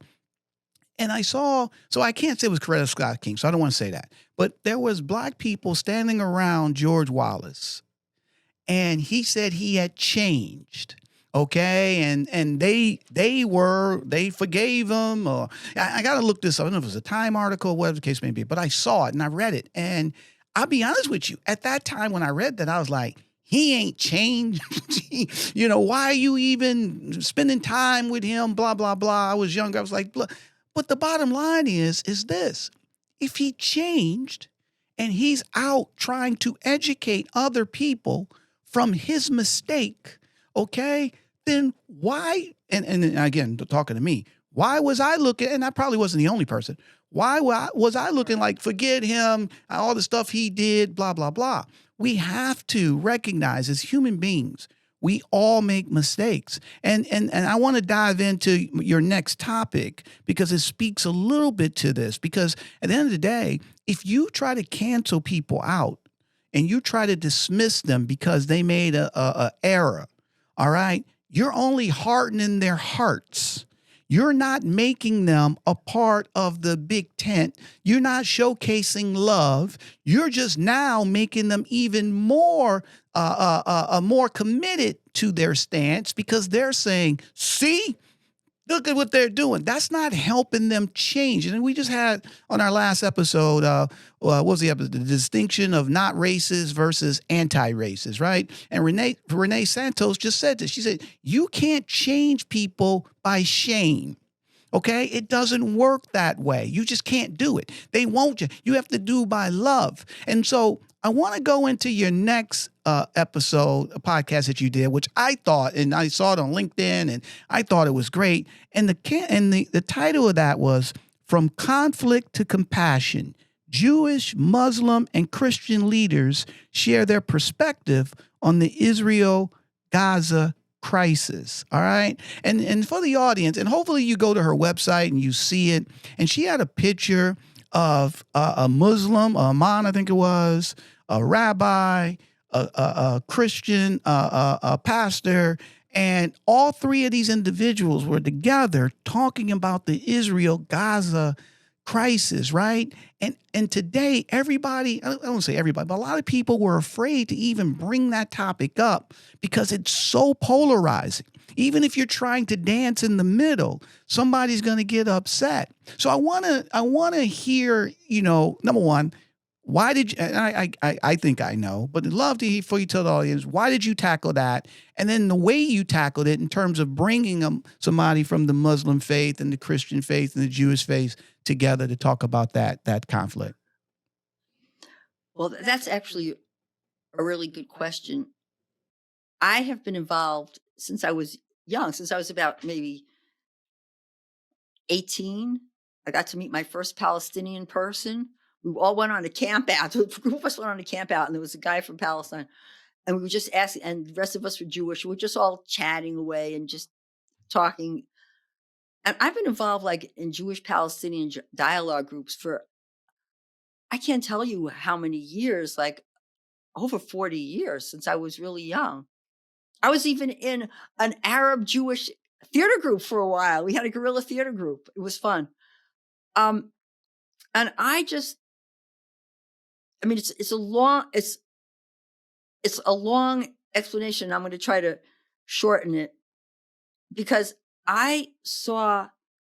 [SPEAKER 3] And I saw, so I can't say it was Coretta Scott King, so I don't want to say that. But there was black people standing around George Wallace. And he said he had changed. Okay, and they forgave him. Or I got to look this up. I don't know if it was a Time article, whatever the case may be, but I saw it and I read it. And I'll be honest with you, at that time when I read that, I was like, he ain't changed. Why are you even spending time with him? Blah, blah, blah. I was younger. I was like, blah. But the bottom line is this. If he changed and he's out trying to educate other people from his mistake, okay, then why, and again, talking to me, why was I looking, and I probably wasn't the only person, why was I looking like, forget him, all the stuff he did, blah, blah, blah. We have to recognize as human beings, we all make mistakes. And I want to dive into your next topic because it speaks a little bit to this. Because at the end of the day, if you try to cancel people out and you try to dismiss them because they made a error, all right, you're only hardening their hearts. You're not making them a part of the big tent. You're not showcasing love. You're just now making them even more committed to their stance because they're saying, see, look at what they're doing. That's not helping them change. And we just had on our last episode, what was the episode? The distinction of not racist versus anti-racist, right? And Renee Santos just said this. She said, you can't change people by shame. Okay, it doesn't work that way. You just can't do it. They won't. You have to do by love. And so I want to go into your next episode, a podcast that you did, which I thought, and I saw it on LinkedIn, and I thought it was great. And the title of that was From Conflict to Compassion. Jewish, Muslim, and Christian leaders share their perspective on the Israel-Gaza crisis. All right. And for the audience, and hopefully you go to her website and you see it. And she had a picture of a Muslim, a imam, I think it was, a rabbi, a Christian, a pastor. And all three of these individuals were together talking about the Israel-Gaza crisis, right? And today, everybody, I don't say everybody, but a lot of people were afraid to even bring that topic up because it's so polarizing. Even if you're trying to dance in the middle, somebody's going to get upset. So I want to hear, number one, why did you, and I think I know, but I'd love to hear for you tell the audience, why did you tackle that? And then the way you tackled it in terms of bringing somebody from the Muslim faith and the Christian faith and the Jewish faith together to talk about that conflict.
[SPEAKER 4] Well, that's actually a really good question. I have been involved since I was young, since I was about maybe 18. I got to meet my first Palestinian person. We all went on a camp out. A group of us went on a camp out, and there was a guy from Palestine. And we were just asking, and the rest of us were Jewish. We were just all chatting away and just talking. And I've been involved like in Jewish Palestinian dialogue groups for, I can't tell you how many years, like over 40 years since I was really young. I was even in an Arab Jewish theater group for a while. We had a guerrilla theater group. It was fun. And it's a long explanation. I'm going to try to shorten it because I saw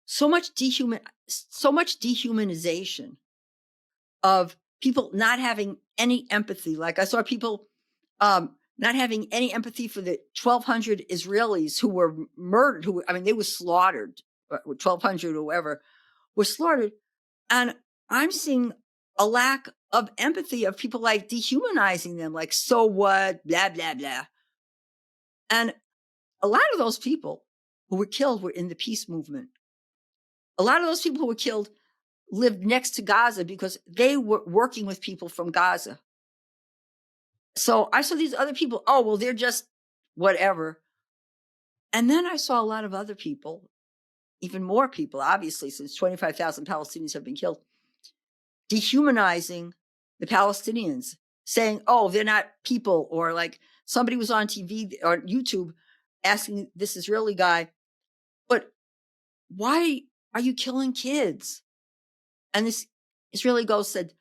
[SPEAKER 4] so much dehumanization of people not having any empathy. Like I saw people not having any empathy for the 1,200 Israelis who were murdered. They were slaughtered. 1,200 or whatever were slaughtered, and I'm seeing a lack of empathy of people like dehumanizing them, like, so what, blah, blah, blah. And a lot of those people who were killed were in the peace movement. A lot of those people who were killed lived next to Gaza because they were working with people from Gaza. So I saw these other people, oh, well, they're just whatever. And then I saw a lot of other people, even more people, obviously, since 25,000 Palestinians have been killed, dehumanizing the Palestinians, saying, oh, they're not people. Or like somebody was on TV or YouTube asking this Israeli guy, but why are you killing kids? And this Israeli guy said,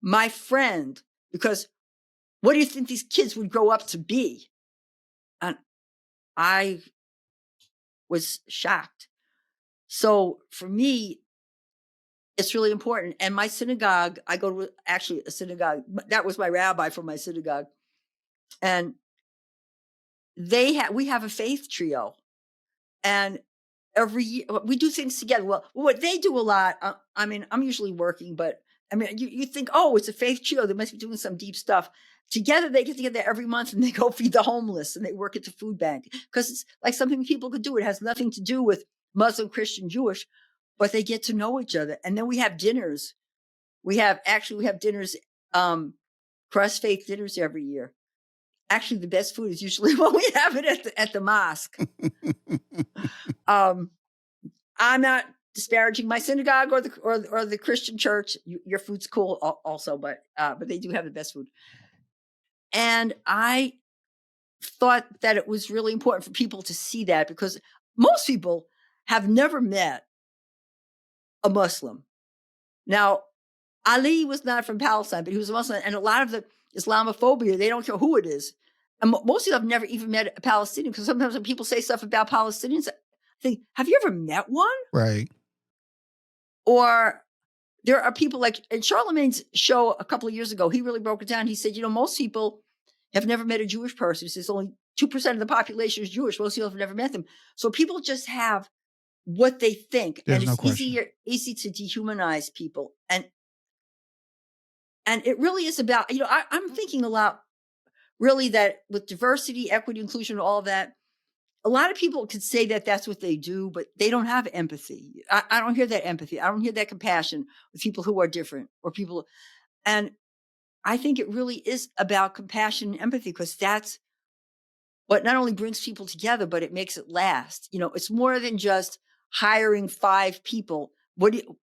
[SPEAKER 4] my friend, because what do you think these kids would grow up to be? And I was shocked. So for me, it's really important. And my synagogue, I go to actually a synagogue. That was my rabbi from my synagogue. And we have a faith trio. And every year we do things together. Well, what they do a lot, I mean, I'm usually working, but I mean, you think, oh, it's a faith trio. They must be doing some deep stuff. Together, they get together every month and they go feed the homeless and they work at the food bank because it's like something people could do. It has nothing to do with Muslim, Christian, Jewish, but they get to know each other. And then we have dinners. We have dinners, cross-faith dinners every year. Actually, the best food is usually when we have it at the mosque. I'm not disparaging my synagogue or the Christian church. Your food's cool also, but they do have the best food. And I thought that it was really important for people to see that because most people have never met a Muslim. Now, Ali was not from Palestine, but he was a Muslim. And a lot of the Islamophobia, they don't care who it is. And most of them have never even met a Palestinian because sometimes when people say stuff about Palestinians, I think, have you ever met one?
[SPEAKER 3] Right.
[SPEAKER 4] Or there are people like in Charlemagne's show a couple of years ago, he really broke it down. He said, most people have never met a Jewish person. He says only 2% of the population is Jewish. Most people have never met them. So people just have what they think.
[SPEAKER 3] There's
[SPEAKER 4] and
[SPEAKER 3] no
[SPEAKER 4] it's
[SPEAKER 3] question.
[SPEAKER 4] easy to dehumanize people. And it really is about, I'm thinking a lot really that with diversity, equity, inclusion, all that, a lot of people could say that that's what they do, but they don't have empathy. I don't hear that empathy. I don't hear that compassion with people who are different or people. And I think it really is about compassion and empathy because that's what not only brings people together, but it makes it last. It's more than just hiring 5 people.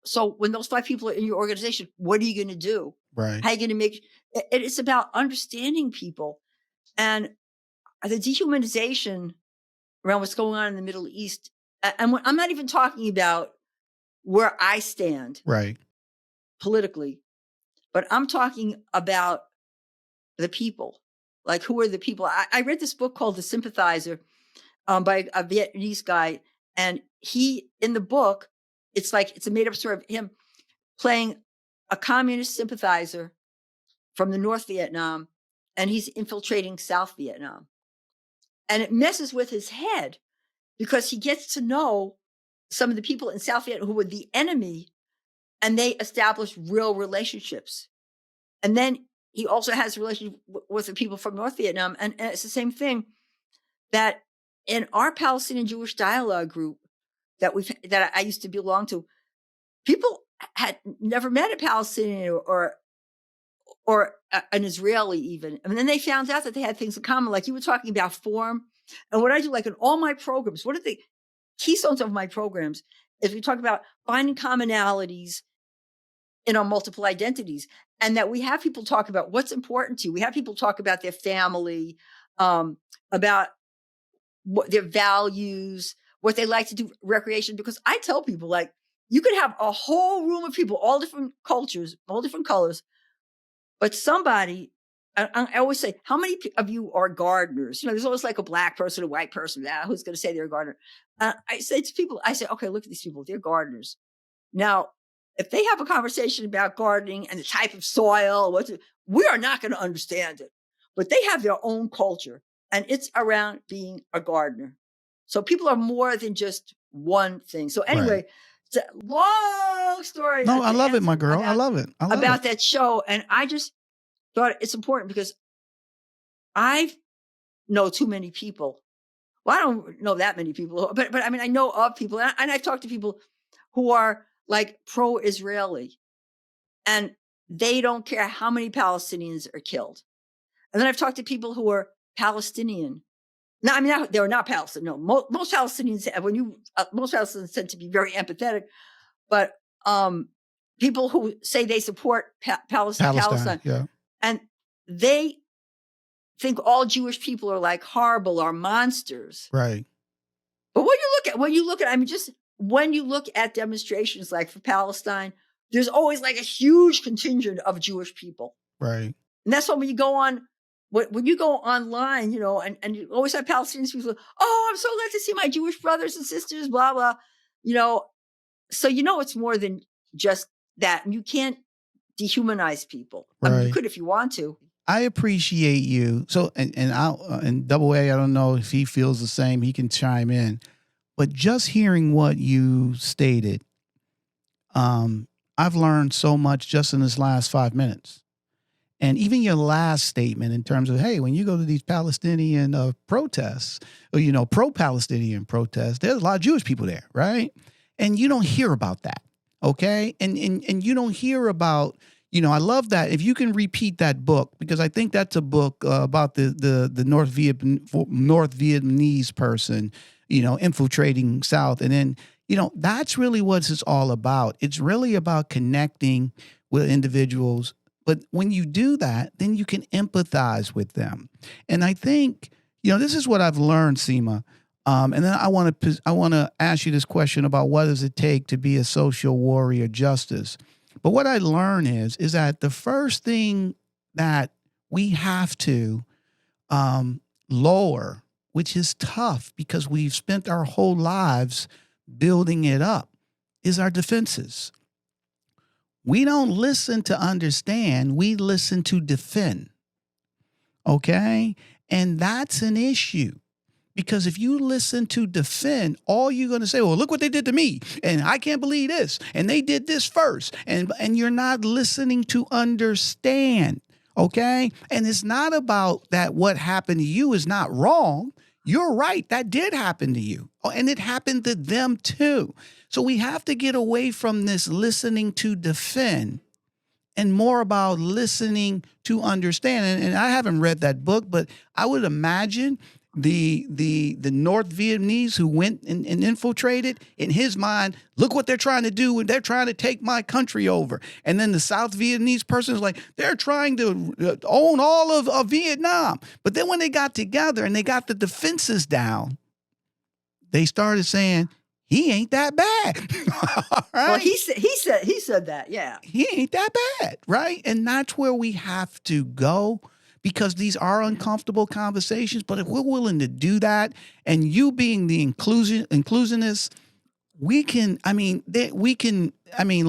[SPEAKER 4] So when those 5 people are in your organization, what are you going to do?
[SPEAKER 3] Right.
[SPEAKER 4] How are you going to make it? It's about understanding people and the dehumanization around what's going on in the Middle East. And I'm not even talking about where I stand
[SPEAKER 3] Right.
[SPEAKER 4] politically, but I'm talking about the people. Like, who are the people? I read this book called The Sympathizer by a Vietnamese guy. And in the book, it's a made up story of him playing a communist sympathizer from the North Vietnam, and he's infiltrating South Vietnam. And it messes with his head because he gets to know some of the people in South Vietnam who were the enemy, and they establish real relationships. And then he also has a relationship with the people from North Vietnam. And it's the same thing that in our Palestinian Jewish dialogue group that I used to belong to, people had never met a Palestinian or an Israeli even. And then they found out that they had things in common. Like you were talking about form. And what I do, like in all my programs, what are the keystones of my programs is we talk about finding commonalities in our multiple identities, and that we have people talk about what's important to you. We have people talk about their family, about what their values, what they like to do, recreation. Because I tell people, like, you could have a whole room of people, all different cultures, all different colors, but somebody, I always say, how many of you are gardeners? There's always like a black person, a white person. Who's going to say they're a gardener? I say to people, okay, look at these people. They're gardeners. Now, if they have a conversation about gardening and the type of soil, we are not going to understand it. But they have their own culture, and it's around being a gardener. So people are more than just one thing. So anyway,
[SPEAKER 3] Right.
[SPEAKER 4] It's a long story.
[SPEAKER 3] No, I love it, my girl. I love it.
[SPEAKER 4] About that show. And I just thought it's important because I know too many people. Well, I don't know that many people, but I mean, I know of people, and I've talked to people who are like pro-Israeli, and they don't care how many Palestinians are killed. And then I've talked to people who are Palestinian. No, I mean, they're not Palestinian. No, most Palestinians, most Palestinians tend to be very empathetic, but people who say they support Palestine,
[SPEAKER 3] yeah.
[SPEAKER 4] and they think all Jewish people are like horrible, are monsters.
[SPEAKER 3] Right.
[SPEAKER 4] But when you look at, I mean, just when you look at demonstrations like for Palestine, there's always like a huge contingent of Jewish people.
[SPEAKER 3] Right.
[SPEAKER 4] And that's when you go on when you go online, you know, and you always have Palestinian people, oh, I'm so glad to see my Jewish brothers and sisters, blah, blah, you know. So, you know, it's more than just that. And you can't dehumanize people. I mean, you
[SPEAKER 3] Right.
[SPEAKER 4] could if you want to.
[SPEAKER 3] I appreciate you. So, and Double A, I don't know if he feels the same. He can chime in. But just hearing what you stated, I've learned so much just in this last 5 minutes. And even your last statement in terms of, hey, when you go to these Palestinian protests, or, you know, pro-Palestinian protests, there's a lot of Jewish people there, right? And you don't hear about that, okay? And you don't hear about, you know, I love that. If you can repeat that book, because I think that's a book about the North Vietnamese person, you know, infiltrating South. And then, you know, that's really what it's all about. It's really about connecting with individuals. But when you do that, then you can empathize with them. And I think, you know, this is what I've learned, Sema. And then I want to ask you this question about what does it take to be a social warrior justice. But what I learn is that the first thing that we have to lower, which is tough because we've spent our whole lives building it up, is our defenses. We don't listen to understand, we listen to defend. Okay? And that's an issue. Because if you listen to defend, all you're going to say, well, look what they did to me. And I can't believe this. And they did this first. And you're not listening to understand. Okay? And it's not about that what happened to you is not wrong. You're right. That did happen to you. And it happened to them too. So we have to get away from this listening to defend and more about listening to understand. And I haven't read that book, but I would imagine the North Vietnamese who went and infiltrated, in his mind, look what they're trying to do, and they're trying to take my country over. And then the South Vietnamese person is like, they're trying to own all of Vietnam. But then when they got together and they got the defenses down, they started saying, he ain't that bad. All right?
[SPEAKER 4] Well, he said that, yeah.
[SPEAKER 3] He ain't that bad, right? And that's where we have to go, because these are uncomfortable conversations. But if we're willing to do that, and you being the inclusionist,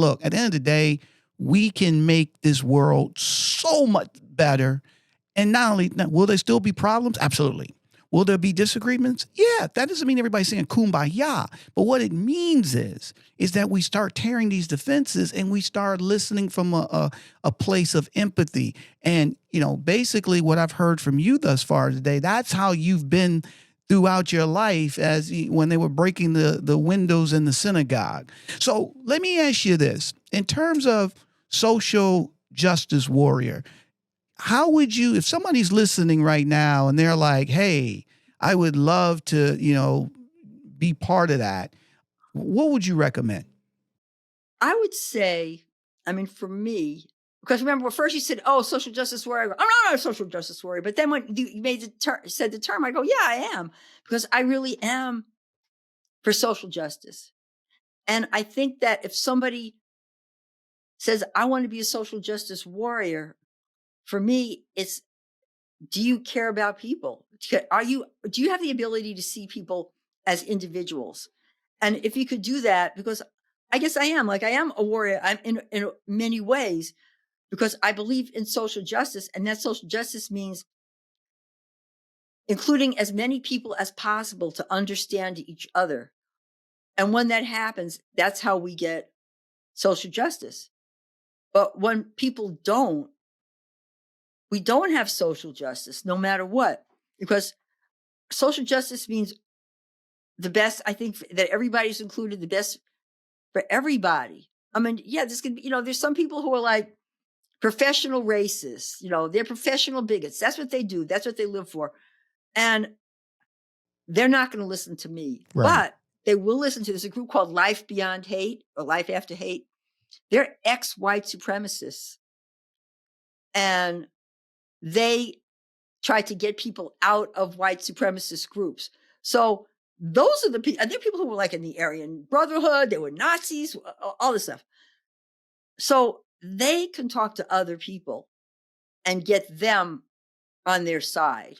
[SPEAKER 3] look, at the end of the day, we can make this world so much better. And not only, will there still be problems? Absolutely. Will there be disagreements? Yeah, that doesn't mean everybody's saying kumbaya. But what it means is that we start tearing these defenses and we start listening from a place of empathy. And, you know, basically what I've heard from you thus far today, that's how you've been throughout your life when they were breaking the windows in the synagogue. So let me ask you this. In terms of social justice warrior, how would you, if somebody's listening right now and they're like, hey, I would love to, you know, be part of that, what would you recommend?
[SPEAKER 4] I would say, I mean, for me, because remember, first you said, oh, social justice warrior. I go, I'm not a social justice warrior. But then when you made said the term, I go, yeah, I am. Because I really am for social justice. And I think that if somebody says, I want to be a social justice warrior, for me, it's, do you care about people? Do you have the ability to see people as individuals? And if you could do that, because I guess I am a warrior. I'm in many ways, because I believe in social justice, and that social justice means including as many people as possible to understand each other. And when that happens, that's how we get social justice. But when people don't, we don't have social justice, no matter what, because social justice means the best, I think, that everybody's included, the best for everybody. I mean, yeah, this could be, you know, there's some people who are like professional racists, you know, they're professional bigots. That's what they do. That's what they live for. And they're not going to listen to me,
[SPEAKER 3] Right.
[SPEAKER 4] but they will listen to, there's a group called Life Beyond Hate or Life After Hate. They're ex-white supremacists. And they try to get people out of white supremacist groups. So those are the people, and there are people who were like in the Aryan Brotherhood, they were Nazis, all this stuff. So they can talk to other people and get them on their side.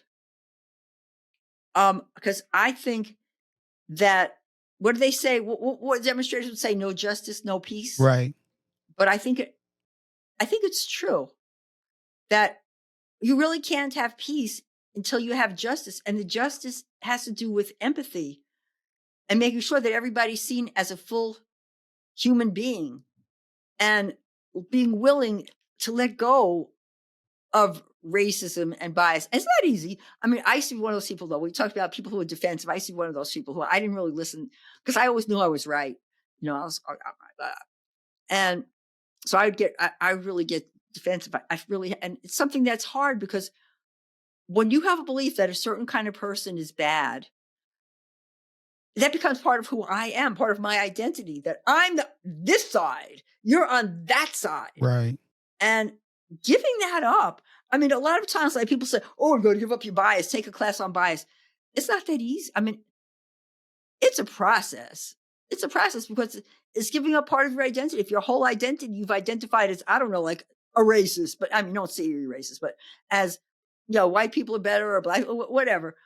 [SPEAKER 4] Because I think that, what do they say? What demonstrators would say? No justice, no peace.
[SPEAKER 3] Right.
[SPEAKER 4] But I think it's true that you really can't have peace until you have justice, and the justice has to do with empathy and making sure that everybody's seen as a full human being, and being willing to let go of racism and bias. It's not easy. I mean, I used to be one of those people, though. We talked about people who are defensive. I used to be one of those people who I didn't really listen, because I always knew I was right. You know, and so I really get defensive. I really, and it's something that's hard, because when you have a belief that a certain kind of person is bad, that becomes part of who I am, part of my identity, that I'm this side, you're on that side.
[SPEAKER 3] Right.
[SPEAKER 4] And giving that up, I mean, a lot of times, like, people say, oh, you got to give up your bias, take a class on bias. It's not that easy. I mean, it's a process. It's a process, because it's giving up part of your identity. If your whole identity you've identified as, I don't know, like a racist, but I mean, don't say you're racist, but as, you know, white people are better, or black, or whatever.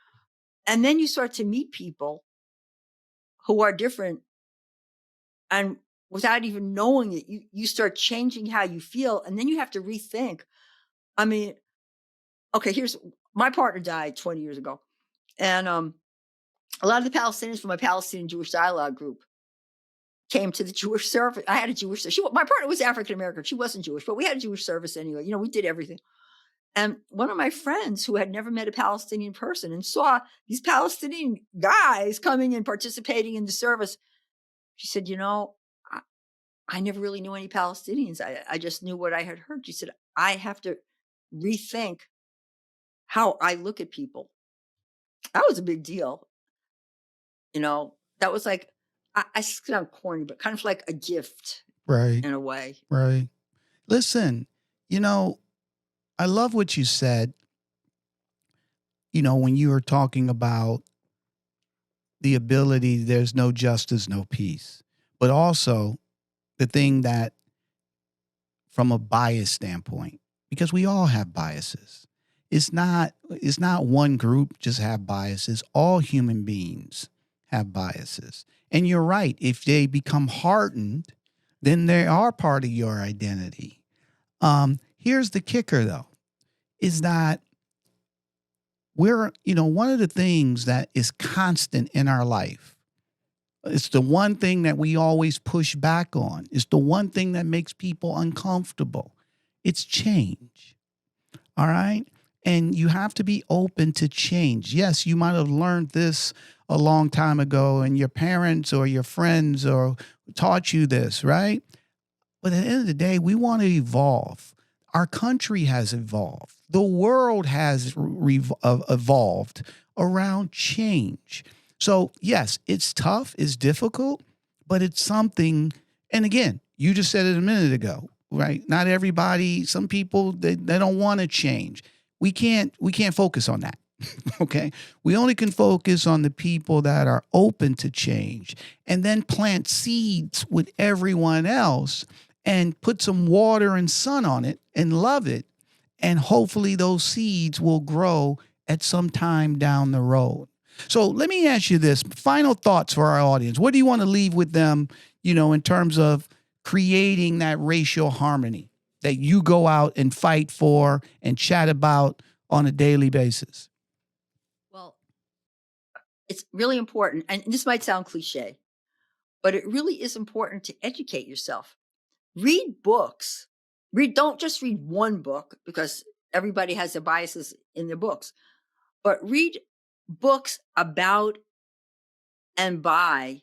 [SPEAKER 4] And then you start to meet people who are different, and without even knowing it, you start changing how you feel, and then you have to rethink. I mean, okay, here's, my partner died 20 years ago, and a lot of the Palestinians from my Palestinian Jewish dialogue group came to the Jewish service. I had a Jewish, my partner was African American. She wasn't Jewish, but we had a Jewish service anyway. You know, we did everything. And one of my friends, who had never met a Palestinian person and saw these Palestinian guys coming and participating in the service, she said, you know, I never really knew any Palestinians. I just knew what I had heard. She said, I have to rethink how I look at people. That was a big deal. You know, that was like, I sound corny, but kind of like a gift,
[SPEAKER 3] Right.
[SPEAKER 4] in a way.
[SPEAKER 3] Right. Listen, you know, I love what you said, you know, when you were talking about the ability, there's no justice, no peace, but also the thing that, from a bias standpoint, because we all have biases. It's not one group just have biases. All human beings have biases. And you're right. If they become hardened, then they are part of your identity. Here's the kicker, though, is that we're, you know, one of the things that is constant in our life, it's the one thing that we always push back on. It's the one thing that makes people uncomfortable. It's change. All right? And you have to be open to change. Yes, you might have learned this a long time ago, and your parents or your friends or taught you this, right? But at the end of the day, we want to evolve. Our country has evolved. The world has evolved around change. So yes, it's tough, it's difficult, but it's something. And again, you just said it a minute ago, right? Not everybody, some people, they don't want to change. We can't focus on that. Okay. We only can focus on the people that are open to change, and then plant seeds with everyone else and put some water and sun on it and love it. And hopefully those seeds will grow at some time down the road. So let me ask you this, final thoughts for our audience. What do you want to leave with them, you know, in terms of creating that racial harmony that you go out and fight for and chat about on a daily basis?
[SPEAKER 4] Well, it's really important, and this might sound cliche, but it really is important to educate yourself. Read books. Don't just read one book, because everybody has their biases in their books, but read books about and by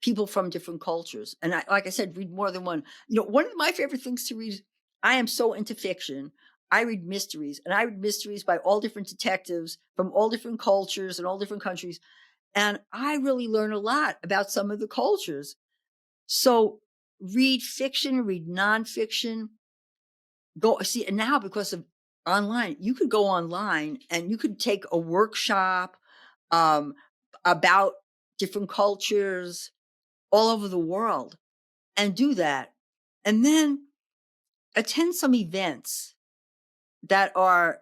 [SPEAKER 4] people from different cultures. And like I said, read more than one. You know, one of my favorite things to read, I am so into fiction. I read mysteries, and I read mysteries by all different detectives from all different cultures and all different countries. And I really learn a lot about some of the cultures. So read fiction, read nonfiction. Go see, and now, because of online, you could go online and you could take a workshop about different cultures all over the world and do that. And then attend some events that are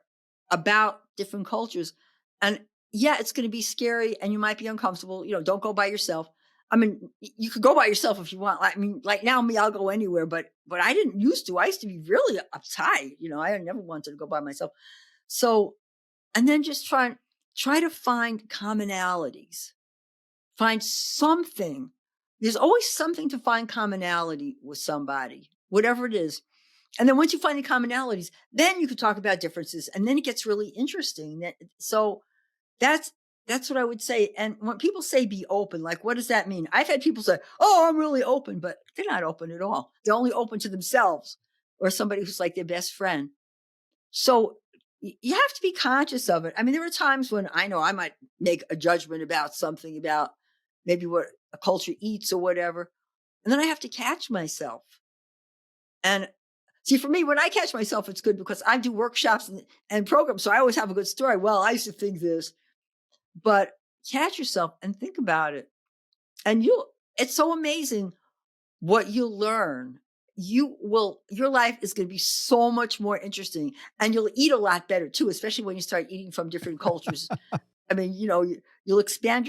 [SPEAKER 4] about different cultures. And yeah, it's going to be scary and you might be uncomfortable. Don't go by yourself. I mean, you could go by yourself if you want. I mean, like now me, I'll go anywhere, but I didn't used to. I used to be really uptight. I never wanted to go by myself. So, and then just try to find commonalities. Find something. There's always something to find commonality with somebody, whatever it is. And then once you find the commonalities, then you could talk about differences, and then it gets really interesting. So that's what I would say. And when people say be open, like, what does that mean? I've had people say, oh, I'm really open, but they're not open at all. They're only open to themselves or somebody who's like their best friend. So you have to be conscious of it. I mean, there are times when I know I might make a judgment about something, about maybe what a culture eats or whatever. And then I have to catch myself. And see, for me, when I catch myself, it's good because I do workshops and programs. So I always have a good story. Well, I used to think this, but catch yourself and think about it. And it's so amazing what you'll learn. Your life is going to be so much more interesting, and you'll eat a lot better too, especially when you start eating from different cultures. I mean, you'll expand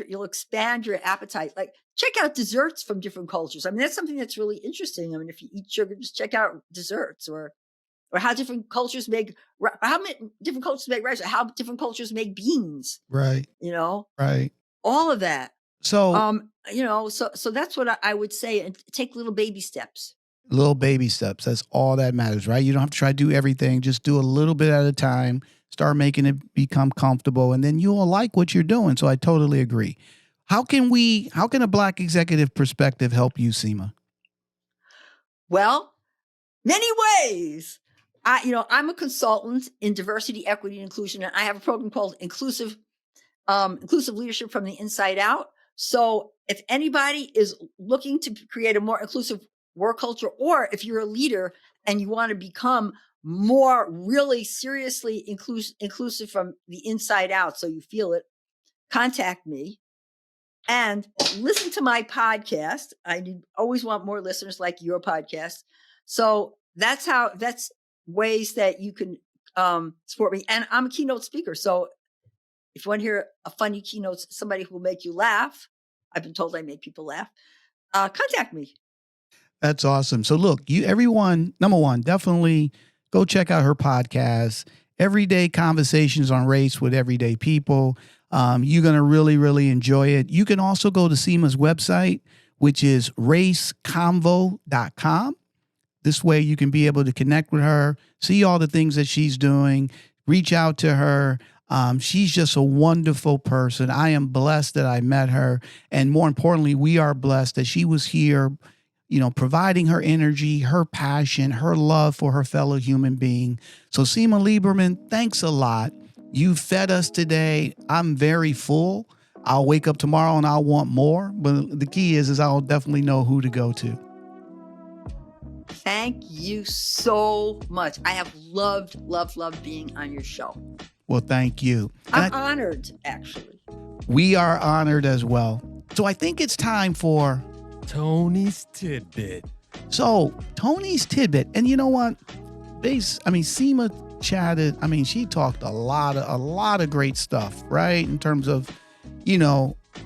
[SPEAKER 4] your appetite. Like, check out desserts from different cultures. I mean, that's something that's really interesting. I mean, if you eat sugar, just check out desserts, or how different cultures make rice, or how different cultures make beans.
[SPEAKER 3] Right. Right.
[SPEAKER 4] All of that.
[SPEAKER 3] So,
[SPEAKER 4] so that's what I would say, and take little baby steps.
[SPEAKER 3] Little baby steps. That's all that matters, right? You don't have to try to do everything. Just do a little bit at a time. Start making it become comfortable, and then you'll like what you're doing. So I totally agree. How can a Black executive perspective help you, Sema?
[SPEAKER 4] Well, many ways. I'm a consultant in diversity, equity, and inclusion, and I have a program called Inclusive Leadership from the Inside Out. So if anybody is looking to create a more inclusive work culture, or if you're a leader and you want to become more really seriously inclusive from the inside out, so you feel it, contact me and listen to my podcast. I always want more listeners like your podcast. So that's ways that you can support me. And I'm a keynote speaker. So if you want to hear a funny keynote, somebody who will make you laugh, I've been told I make people laugh, contact me.
[SPEAKER 3] That's awesome. So look, everyone, number one, definitely go check out her podcast, Everyday Conversations on Race with Everyday People. You're going to really, really enjoy it. You can also go to Sema's website, which is raceconvo.com. This way you can be able to connect with her, see all the things that she's doing, reach out to her. She's just a wonderful person. I am blessed that I met her. And more importantly, we are blessed that she was here, providing her energy, her passion, her love for her fellow human being. So Sema Lieberman, thanks a lot. You fed us today. I'm very full. I'll wake up tomorrow and I'll want more. But the key is I'll definitely know who to go to.
[SPEAKER 4] Thank you so much. I have loved being on your show.
[SPEAKER 3] Well, thank you.
[SPEAKER 4] I'm honored, actually.
[SPEAKER 3] We are honored as well. So I think it's time for
[SPEAKER 2] Tony's Tidbit.
[SPEAKER 3] So Tony's Tidbit. And you know what? Sema chatted. She talked a lot of great stuff, right? In terms of,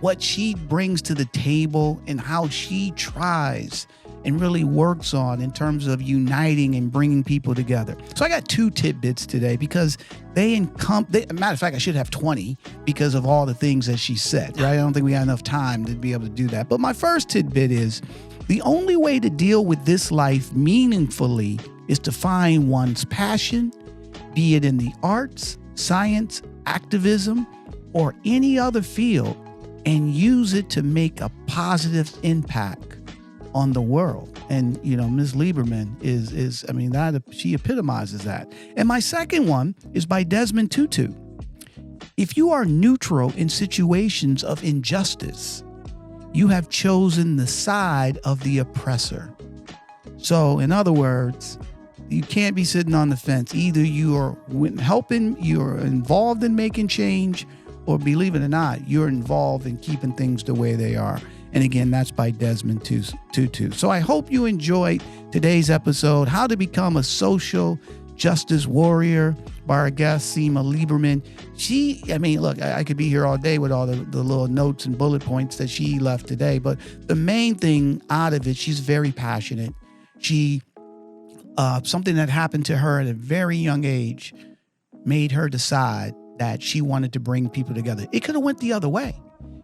[SPEAKER 3] what she brings to the table and how she tries and really works on in terms of uniting and bringing people together. So I got 2 tidbits today because matter of fact, I should have 20 because of all the things that she said, right? I don't think we got enough time to be able to do that. But my first tidbit is the only way to deal with this life meaningfully is to find one's passion, be it in the arts, science, activism, or any other field, and use it to make a positive impact on the world. And, Ms. Lieberman she epitomizes that. And my second one is by Desmond Tutu. If you are neutral in situations of injustice, you have chosen the side of the oppressor. So in other words, you can't be sitting on the fence. Either you are helping, you're involved in making change, or believe it or not, you're involved in keeping things the way they are. And again, that's by Desmond Tutu. So I hope you enjoyed today's episode, How to Become a Social Justice Warrior. by our guest, Sema Lieberman. Look, I could be here all day with all the little notes and bullet points that she left today, but the main thing out of it, she's very passionate. She, something that happened to her at a very young age made her decide that she wanted to bring people together. It could have went the other way.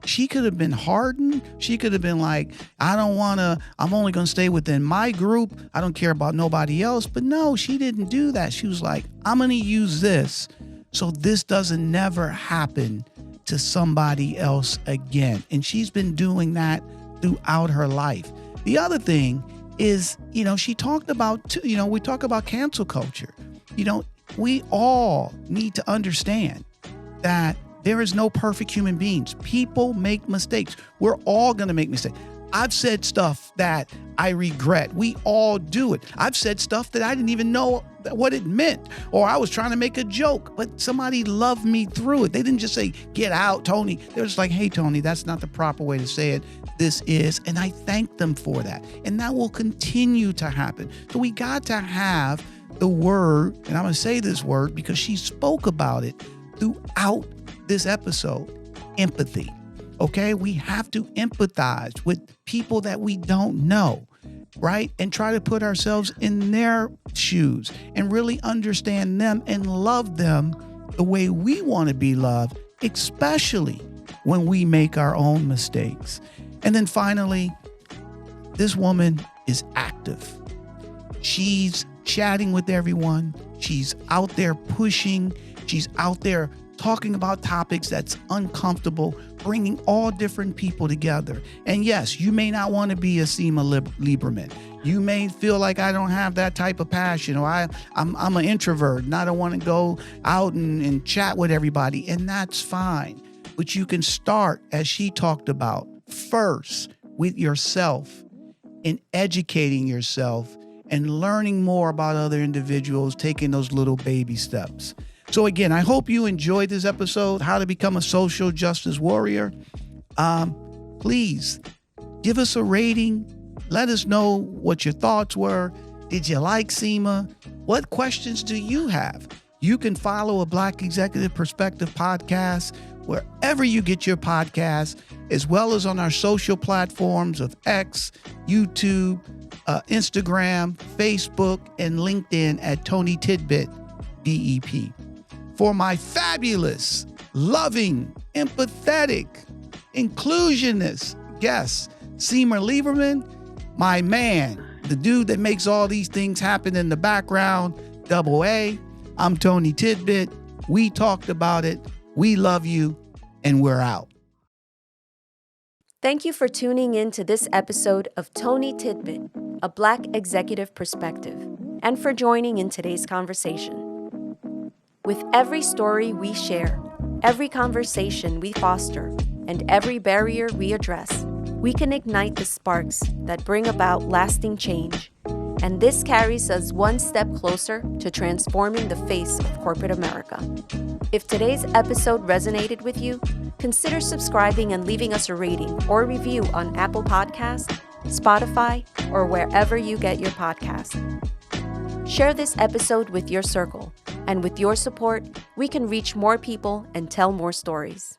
[SPEAKER 3] She could have been hardened. She could have been like, I'm only going to stay within my group. I don't care about nobody else. But no, she didn't do that. She was like, I'm going to use this so this doesn't never happen to somebody else again. And she's been doing that throughout her life. The other thing is, she talked about, we talk about cancel culture. We all need to understand that there is no perfect human beings. People make mistakes. We're all going to make mistakes. I've said stuff that I regret. We all do it. I've said stuff that I didn't even know what it meant, or I was trying to make a joke, but somebody loved me through it. They didn't just say, get out, Tony. They were just like, hey, Tony, that's not the proper way to say it. This is, and I thank them for that. And that will continue to happen. So we got to have the word, and I'm going to say this word because she spoke about it throughout this episode, empathy. Okay, we have to empathize with people that we don't know, right? And try to put ourselves in their shoes and really understand them and love them the way we want to be loved, especially when we make our own mistakes. And then finally, this woman is active. She's chatting with everyone. She's out there pushing. She's out there talking about topics that's uncomfortable, bringing all different people together. And yes, you may not want to be a Sema Lieberman. You may feel like I don't have that type of passion, or I'm an introvert and I don't want to go out and chat with everybody, and that's fine. But you can start, as she talked about, first with yourself and educating yourself and learning more about other individuals, taking those little baby steps. So again, I hope you enjoyed this episode, How to Become a Social Justice Warrior. Please give us a rating. Let us know what your thoughts were. Did you like Sema? What questions do you have? You can follow a Black Executive Perspective podcast wherever you get your podcasts, as well as on our social platforms of X, YouTube, Instagram, Facebook, and LinkedIn at Tony Tidbit, BEP. For my fabulous, loving, empathetic, inclusionist guest, Sema Lieberman, my man, the dude that makes all these things happen in the background, double A. I'm Tony Tidbit. We talked about it. We love you, and we're out.
[SPEAKER 1] Thank you for tuning in to this episode of Tony Tidbit, a Black Executive Perspective, and for joining in today's conversation. With every story we share, every conversation we foster, and every barrier we address, we can ignite the sparks that bring about lasting change. And this carries us one step closer to transforming the face of corporate America. If today's episode resonated with you, consider subscribing and leaving us a rating or review on Apple Podcasts, Spotify, or wherever you get your podcasts. Share this episode with your circle, and with your support, we can reach more people and tell more stories.